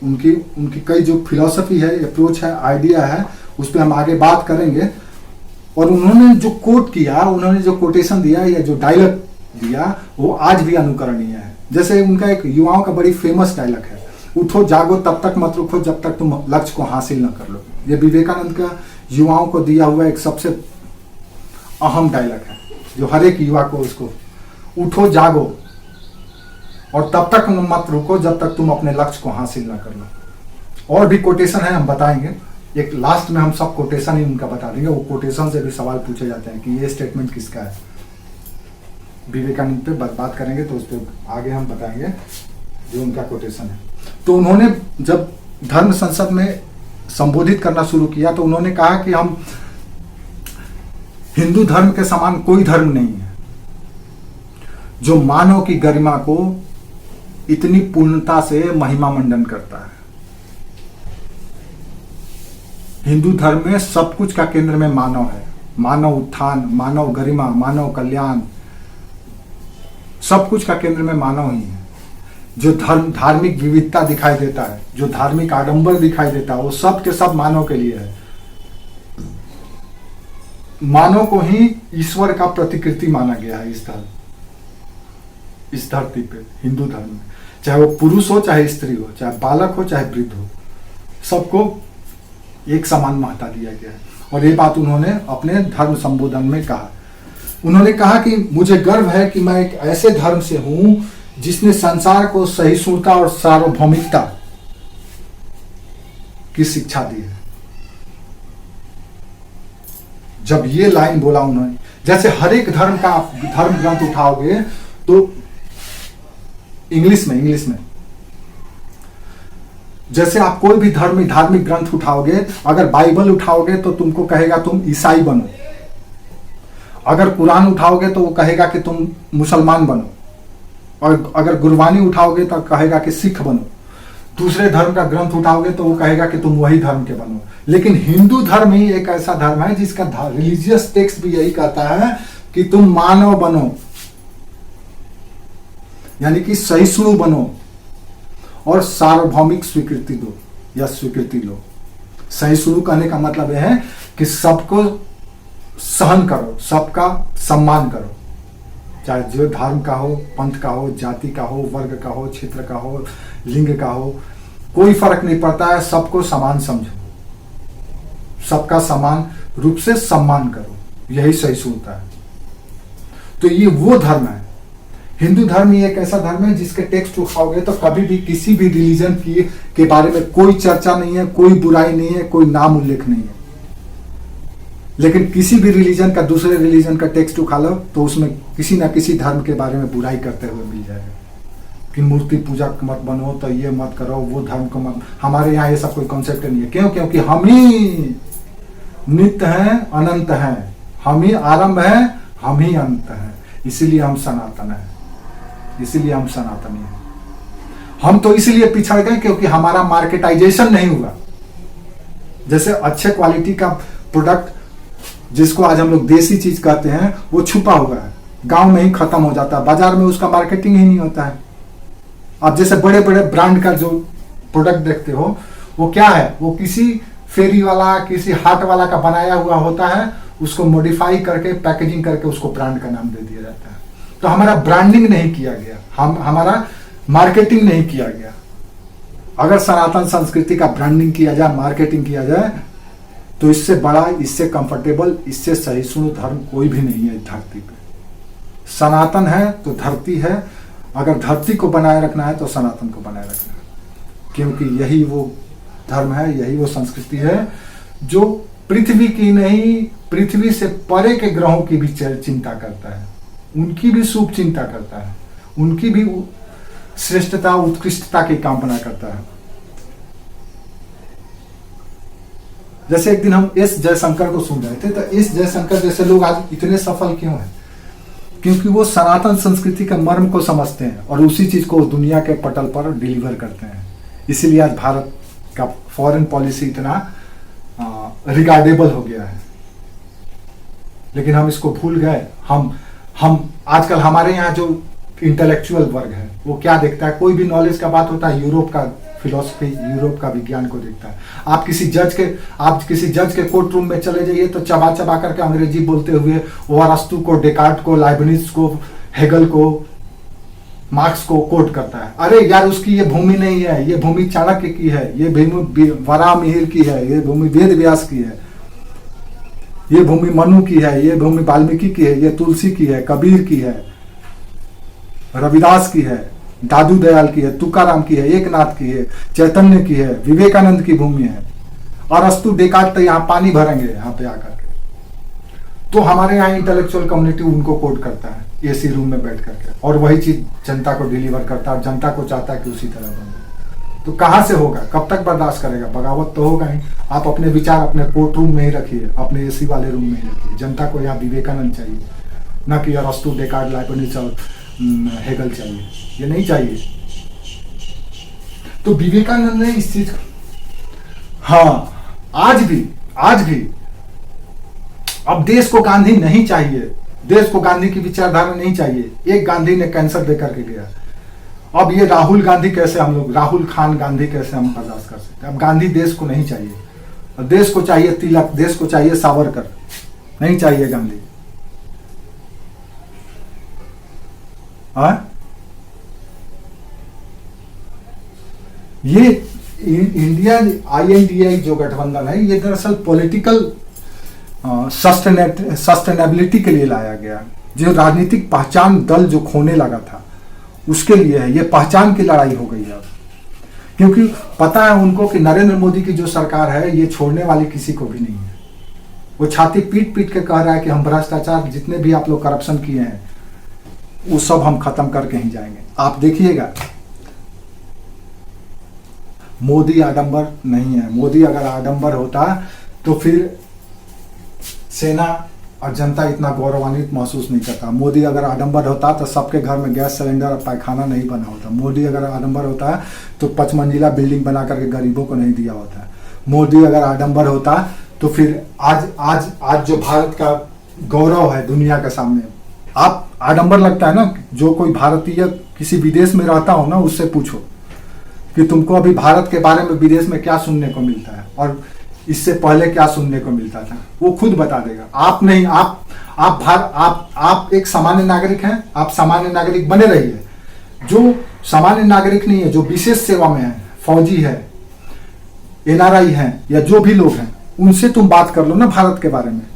उनकी कई जो फिलॉसफी है, अप्रोच है, आइडिया है, उस पर हम आगे बात करेंगे। और उन्होंने जो कोट किया, उन्होंने जो कोटेशन दिया या जो डायलॉग दिया, वो आज भी अनुकरणीय है। जैसे उनका एक युवाओं का बड़ी फेमस डायलॉग है, उठो जागो तब तक मत रुको जब तक तुम लक्ष्य को हासिल न कर लो। ये विवेकानंद का युवाओं को दिया हुआ एक सबसे अहम डायलॉग है, जो हर एक युवा को, उसको उठो जागो और तब तक मत रुको जब तक तुम अपने लक्ष्य को हासिल न कर लो। और भी कोटेशन है, हम बताएंगे, एक लास्ट में हम सब कोटेशन ही उनका बता देंगे। वो कोटेशन से भी सवाल पूछे जाते हैं कि ये स्टेटमेंट किसका है। विवेकानंद पे बात करेंगे तो उस पर आगे हम बताएंगे जो उनका कोटेशन है। तो उन्होंने जब धर्म संसद में संबोधित करना शुरू किया तो उन्होंने कहा कि हम हिंदू धर्म के समान कोई धर्म नहीं है जो मानव की गरिमा को इतनी पूर्णता से महिमा मंडन करता है। हिंदू धर्म में सब कुछ का केंद्र में मानव है, मानव उत्थान, मानव गरिमा, मानव कल्याण, सब कुछ का केंद्र में मानव ही है। जो धार्मिक विविधता दिखाई देता है, जो धार्मिक आडंबर दिखाई देता है, वो सब के सब मानव के लिए है। मानव को ही ईश्वर का प्रतिकृति माना गया है इस धरती पे, हिंदू धर्म में। चाहे वो पुरुष हो, चाहे स्त्री हो, चाहे बालक हो, चाहे वृद्ध हो, सबको एक समान महत्ता दिया गया है। और ये बात उन्होंने अपने धर्म संबोधन में कहा। उन्होंने कहा कि मुझे गर्व है कि मैं एक ऐसे धर्म से हूं जिसने संसार को सहिष्णुता और सार्वभौमिकता की शिक्षा दी है। जब ये लाइन बोला उन्होंने, जैसे हर एक धर्म का आप धर्म ग्रंथ उठाओगे तो इंग्लिश में जैसे आप कोई भी धार्मिक ग्रंथ उठाओगे, अगर बाइबल उठाओगे तो तुमको कहेगा तुम ईसाई बनो, अगर कुरान उठाओगे तो वो कहेगा कि तुम मुसलमान बनो, और अगर गुरबानी उठाओगे तो कहेगा कि सिख बनो। दूसरे धर्म का ग्रंथ उठाओगे तो वो कहेगा कि तुम वही धर्म के बनो। लेकिन हिंदू धर्म ही एक ऐसा धर्म है जिसका रिलीजियस टेक्स्ट भी यही कहता है कि तुम मानव बनो, यानी कि सहिष्णु बनो और सार्वभौमिक स्वीकृति दो या स्वीकृति लो। सहिष्णु कहने का मतलब यह है कि सबको सहन करो, सबका सम्मान करो, चाहे जो धर्म का हो, पंथ का हो, जाति का हो, वर्ग का हो, क्षेत्र का हो, लिंग का हो, कोई फर्क नहीं पड़ता है। सबको समान समझो, सबका समान रूप से सम्मान करो, यही सहिष्णुता है। तो ये वो धर्म है। हिंदू धर्म ही एक ऐसा धर्म है जिसके टेक्स्ट उठाओगे तो कभी भी किसी भी रिलीजन के बारे में कोई चर्चा नहीं है, कोई बुराई नहीं है, कोई नाम उल्लेख नहीं है। लेकिन किसी भी रिलीजन का दूसरे रिलीजन का टेक्स्ट उठा लो तो उसमें किसी ना किसी धर्म के बारे में बुराई करते हुए मिल जाएगा कि मूर्ति पूजा मत बनो, तो ये मत करो, वो धर्म को मत। हमारे यहाँ ये सब कोई कॉन्सेप्ट नहीं है। क्यों? क्योंकि हम ही नित्य हैं, अनंत हैं, हम ही आरंभ हैं, हम ही अंत हैं, इसीलिए हम सनातन हैं, इसीलिए हम सनातनी हैं। हम तो इसलिए पिछड़ गए क्योंकि हमारा मार्केटाइजेशन नहीं हुआ। जैसे अच्छे क्वालिटी का प्रोडक्ट जिसको आज हम लोग देसी चीज कहते हैं वो छुपा हुआ है, गांव में ही खत्म हो जाता है, बाजार में उसका मार्केटिंग ही नहीं होता है। अब जैसे बड़े बड़े ब्रांड का जो प्रोडक्ट देखते हो वो क्या है, वो किसी फेरी वाला, किसी हाट वाला का बनाया हुआ होता है, उसको मॉडिफाई करके पैकेजिंग करके उसको ब्रांड का नाम दे दिया जाता है। तो हमारा ब्रांडिंग नहीं किया गया, हमारा मार्केटिंग नहीं किया गया। अगर सनातन संस्कृति का ब्रांडिंग किया जाए, मार्केटिंग किया जाए, तो इससे बड़ा, इससे कंफर्टेबल, इससे सहिष्णु धर्म कोई भी नहीं है धरती पे। सनातन है तो धरती है, अगर धरती को बनाए रखना है तो सनातन को बनाए रखना है, क्योंकि यही वो धर्म है, यही वो संस्कृति है जो पृथ्वी की नहीं, पृथ्वी से परे के ग्रहों की भी चिंता करता है, उनकी भी शुभ चिंता करता है, उनकी भी श्रेष्ठता, उत्कृष्टता की कामना करता है। जैसे एक दिन हम एस जयशंकर को सुन रहे थे, तो एस जयशंकर जैसे लोग आज इतने सफल क्यों हैं? क्योंकि वो सनातन संस्कृति के मर्म को समझते हैं और उसी चीज को दुनिया के पटल पर डिलीवर करते हैं। इसीलिए आज भारत का फॉरेन पॉलिसी इतना रिगार्डेबल हो गया है। लेकिन हम इसको भूल गए। हम आजकल हमारे यहाँ जो इंटेलेक्चुअल वर्ग है वो क्या देखता है? कोई भी नॉलेज का बात होता है यूरोप का फिलोसफी, यूरोप का विज्ञान को देखता है। आप किसी जज के कोर्ट रूम में चले जाइए तो चबा चबा करके अंग्रेजी बोलते हुए वो अरस्तु को, डेकार्ट को, लाइबनिज को, हेगल को, मार्क्स को कोट करता है। अरे यार, उसकी ये भूमि नहीं है, ये भूमि चाणक्य की है, ये भूमि वराहमिहिर की है, ये भूमि वेद व्यास की है, ये भूमि मनु की है, ये भूमि वाल्मीकि की है, ये तुलसी की है, कबीर की है, रविदास की है, दादू दयाल की है, तुकाराम की है, एकनाथ की है, चैतन्य की है, विवेकानंद की भूमि है। और अरस्तु, डेकार्ट तो यहाँ पानी भरेंगे यहाँ पे आकर के। तो हमारे यहाँ इंटेलेक्चुअल कम्युनिटी उनको कोट करता है एसी रूम में बैठ करके, और वही चीज जनता को डिलीवर करता है। जनता को चाहता है कि उसी तरह बने। तो कहां से होगा? कब तक बर्दाश्त करेगा? बगावत तो होगा ही। आप अपने विचार अपने कोर्ट रूम में ही रखिए, अपने एसी वाले रूम में ही रखिए। जनता को यहाँ विवेकानंद चाहिए, न कि अरस्तु, डेकार्ट, लाइबनिज और हेगल चाहिए। ये नहीं चाहिए। तो विवेकानंद ने इस चीज, हाँ, आज भी अब देश को गांधी नहीं चाहिए, देश को गांधी की विचारधारा नहीं चाहिए। एक गांधी ने कैंसर देकर के गया। अब ये राहुल गांधी कैसे, हम लोग राहुल खान गांधी कैसे हम बर्दाश्त कर सकते हैं? अब गांधी देश को नहीं चाहिए। देश को चाहिए तिलक, देश को चाहिए सावरकर, नहीं चाहिए गांधी। ये इंडिया INDI जो गठबंधन है, ये दरअसल पॉलिटिकल सस्टेनेबिलिटी के लिए लाया गया। जो राजनीतिक पहचान दल जो खोने लगा था उसके लिए है। ये पहचान की लड़ाई हो गई है अब, क्योंकि पता है उनको कि नरेंद्र मोदी की जो सरकार है ये छोड़ने वाली किसी को भी नहीं है। वो छाती पीट पीट के कह रहा है कि हम भ्रष्टाचार, जितने भी आप लोग करप्शन किए हैं वो सब हम खत्म करके ही जाएंगे। आप देखिएगा, मोदी आडंबर नहीं है। मोदी अगर आडंबर होता तो फिर सेना और जनता इतना गौरवान्वित महसूस नहीं करता। मोदी अगर आडंबर होता तो सबके घर में गैस सिलेंडर और पैखाना नहीं बना होता। मोदी अगर आडंबर होता तो 5 मंजिला बिल्डिंग बना करके गरीबों को नहीं दिया होता। मोदी अगर आडंबर होता तो फिर आज जो भारत का गौरव है दुनिया के सामने, आप आडंबर लगता है ना। जो कोई भारतीय किसी विदेश में रहता हो ना, उससे पूछो कि तुमको अभी भारत के बारे में विदेश में क्या सुनने को मिलता है और इससे पहले क्या सुनने को मिलता था, वो खुद बता देगा। आप नहीं, आप एक सामान्य नागरिक हैं, आप सामान्य नागरिक बने रहिए। जो सामान्य नागरिक नहीं है, जो विशेष सेवा में है, फौजी है, NRI है, या जो भी लोग हैं, उनसे तुम बात कर लो ना भारत के बारे में,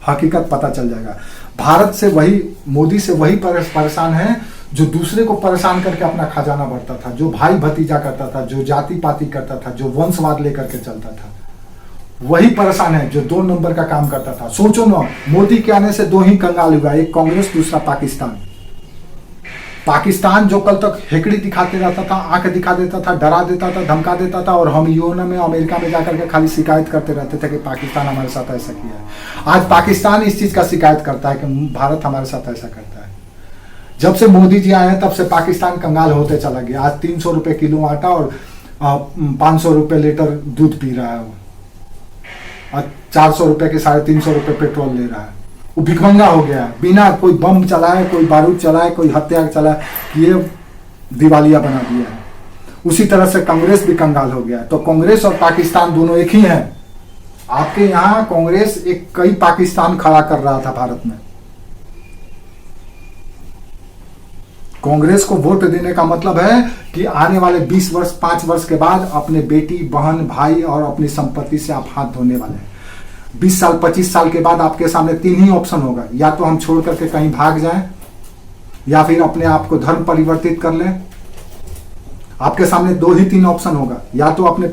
हकीकत पता चल जाएगा। भारत से वही, मोदी से वही परेशान है जो दूसरे को परेशान करके अपना खजाना भरता था, जो भाई भतीजा करता था, जो जाति पाति करता था, जो वंशवाद लेकर के चलता था। वही परेशान है जो 2 नंबर का काम करता था। सोचो ना, मोदी के आने से 2 ही कंगाल हुआ, एक कांग्रेस, दूसरा पाकिस्तान। पाकिस्तान जो कल तक हेकड़ी दिखाते रहता था, आंख दिखा देता था, डरा देता था, धमका देता था, और हम यूएन में, अमेरिका में जाकर के खाली शिकायत करते रहते थे कि पाकिस्तान हमारे साथ ऐसा किया है। आज पाकिस्तान इस चीज का शिकायत करता है कि भारत हमारे साथ ऐसा करता है। जब से मोदी जी आए हैं तब से पाकिस्तान कंगाल होते चला गया। आज 300 रुपए किलो आटा और 500 रुपए लीटर दूध पी रहा है वो, और 400 रुपए के 350 रुपए पेट्रोल ले रहा है। वो भिखमंगा हो गया, बिना कोई बम चलाए, कोई बारूद चलाए, कोई हत्या चलाए, ये दिवालिया बना दिया है। उसी तरह से कांग्रेस भी कंगाल हो गया। तो कांग्रेस और पाकिस्तान दोनों एक ही हैं। आपके यहाँ कांग्रेस एक कई पाकिस्तान खड़ा कर रहा था भारत में। कांग्रेस को वोट देने का मतलब है कि आने वाले 20 वर्ष, 5 वर्ष के बाद अपने बेटी, बहन, भाई और अपनी संपत्ति से आप हाथ धोने वाले हैं। 20 साल, 25 साल के बाद आपके सामने 3 ही ऑप्शन होगा, या तो हम छोड़ करके कहीं भाग जाएं, या फिर अपने आप को धर्म परिवर्तित कर लें। आपके सामने 2 ही 3 ऑप्शन होगा, या तो अपने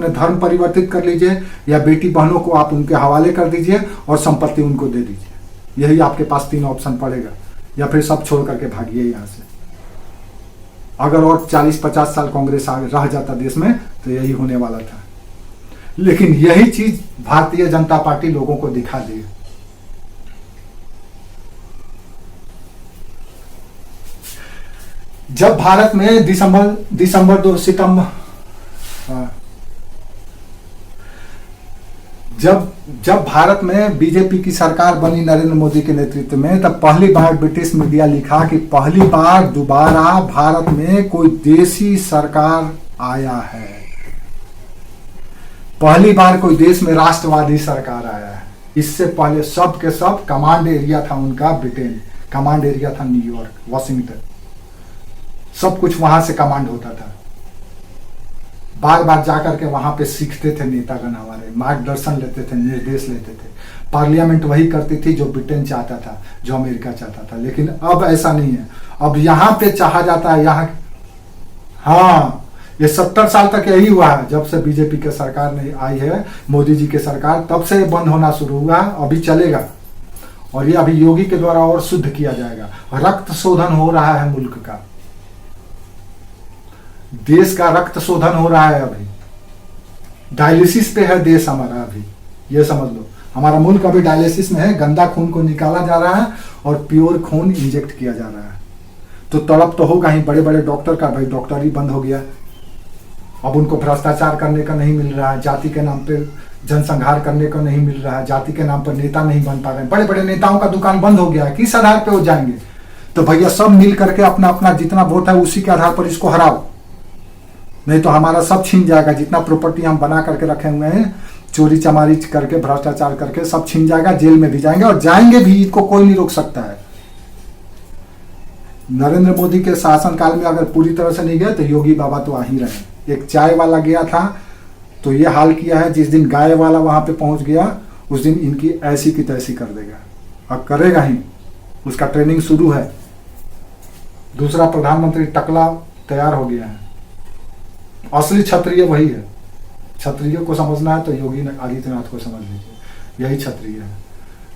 धर्म परिवर्तित कर लीजिए, या बेटी बहनों को आप उनके हवाले कर दीजिए और संपत्ति उनको दे दीजिए। यही आपके पास 3 ऑप्शन पड़ेगा, या फिर सब छोड़ करके भागिए यहां से। अगर और 40-50 साल कांग्रेस आगे रह जाता देश में तो यही होने वाला था। लेकिन यही चीज भारतीय जनता पार्टी लोगों को दिखा दी। जब भारत में दिसंबर 2 सितंबर जब भारत में बीजेपी की सरकार बनी नरेंद्र मोदी के नेतृत्व में, तब पहली बार ब्रिटिश मीडिया लिखा कि पहली बार दोबारा भारत में कोई देशी सरकार आया है, पहली बार कोई देश में राष्ट्रवादी सरकार आया है। इससे पहले सब के सब कमांड एरिया था उनका ब्रिटेन, कमांड एरिया था न्यूयॉर्क, वॉशिंगटन, सब कुछ वहां से कमांड होता था। बार बार जाकर के वहां पे सीखते थे नेतागण, हमारे मार्गदर्शन लेते थे, निर्देश लेते थे। पार्लियामेंट वही करती थी जो ब्रिटेन चाहता था, जो अमेरिका चाहता था। लेकिन अब ऐसा नहीं है, अब यहाँ पे चाहा जाता है यहाँ। हाँ, ये 70 साल तक यही हुआ है, जब से बीजेपी की सरकार नहीं आई है, मोदी जी की सरकार, तब से बंद होना शुरू हुआ, अभी चलेगा। और ये अभी योगी के द्वारा और शुद्ध किया जाएगा। रक्त शोधन हो रहा है मुल्क का, देश का रक्त शोधन हो रहा है। अभी डायलिसिस पे है देश हमारा, अभी ये समझ लो, हमारा मुल्क अभी डायलिसिस में है। गंदा खून को निकाला जा रहा है और प्योर खून इंजेक्ट किया जा रहा है। तो तड़प तो होगा ही बड़े बड़े डॉक्टर का, भाई डॉक्टर ही बंद हो गया। अब उनको भ्रष्टाचार करने का नहीं मिल रहा है, जाति के नाम पे जनसंहार करने को नहीं मिल रहा है, जाति के नाम पर नेता नहीं बन पा रहे हैं, बड़े बड़े नेताओं का दुकान बंद हो गया है। किस आधार पे वो जाएंगे? तो भैया सब मिल करके अपना अपना जितना वोट है उसी के आधार पर इसको हराओ, नहीं तो हमारा सब छीन जाएगा। जितना प्रॉपर्टी हम बना करके रखे हुए हैं, चोरी चमारी करके, भ्रष्टाचार करके सब छीन जाएगा, जेल में भी जाएंगे और जाएंगे भी, इसको कोई नहीं रोक सकता है। नरेंद्र मोदी के शासनकाल में अगर पूरी तरह से नहीं गए तो योगी बाबा तो आ ही रहे। एक चाय वाला गया था तो ये हाल किया है, जिस दिन गाय वाला वहां पे पहुंच गया उस दिन इनकी ऐसी की तैसी कर देगा, और करेगा ही। उसका ट्रेनिंग शुरू है। दूसरा प्रधानमंत्री टकला तैयार हो गया है। असली क्षत्रिय वही है। क्षत्रिय को समझना है तो योगी आदित्यनाथ को समझ लीजिए, यही क्षत्रिय है,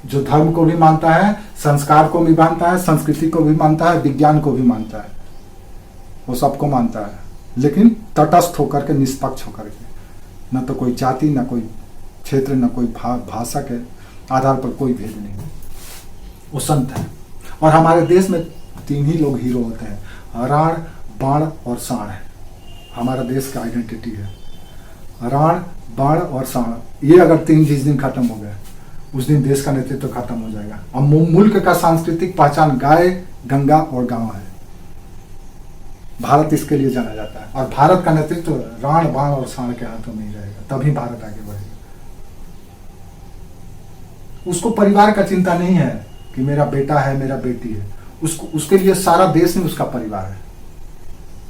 जो धर्म को भी मानता है, संस्कार को भी मानता है, संस्कृति को भी मानता है, विज्ञान को भी मानता है, वो सबको मानता है, लेकिन तटस्थ होकर के, निष्पक्ष होकर के, न तो कोई जाति, न कोई क्षेत्र, न कोई भाषा के आधार पर कोई भेद नहीं। वो संत है। और हमारे देश में 3 ही लोग हीरो होते हैं, राण, बाण और साण है। हमारा देश का आइडेंटिटी है राण, बाण और साण। ये अगर 3 जिस दिन खत्म हो गए उस दिन देश का नेतृत्व खत्म हो जाएगा। और मुल्क का सांस्कृतिक पहचान गाय, गंगा और गांव है। भारत इसके लिए जाना जाता है, और भारत का नेतृत्व राण, बाण और साण के हाथों में ही रहेगा, तभी भारत आगे बढ़ेगा। उसको परिवार का चिंता नहीं है कि मेरा बेटा है, मेरा बेटी है, उसके लिए सारा देश में उसका परिवार है।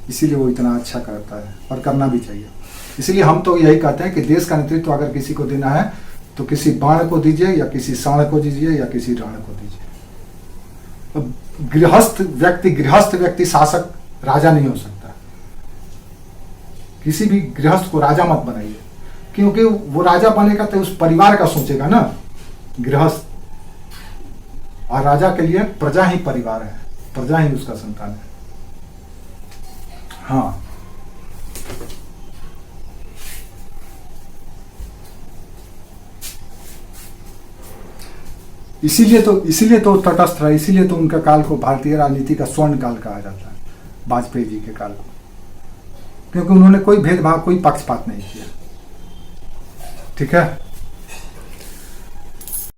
इसीलिए वो इतना अच्छा करता है, और करना भी चाहिए। इसीलिए हम तो यही कहते हैं कि देश का नेतृत्व अगर किसी को देना है तो किसी बाण को दीजिए, या किसी साण को दीजिए, या किसी राण को दीजिए। गृहस्थ व्यक्ति शासक राजा नहीं हो सकता। किसी भी गृहस्थ को राजा मत बनाइए, क्योंकि वो राजा बनेगा तो उस परिवार का सोचेगा ना, गृहस्थ। और राजा के लिए प्रजा ही परिवार है, प्रजा ही उसका संतान है। हाँ, इसीलिए तो तटस्थ रहा। इसीलिए तो उनका काल को भारतीय राजनीति का स्वर्ण काल कहा जाता है, वाजपेयी जी के काल को, क्योंकि उन्होंने कोई भेदभाव, कोई पक्षपात नहीं किया। ठीक है।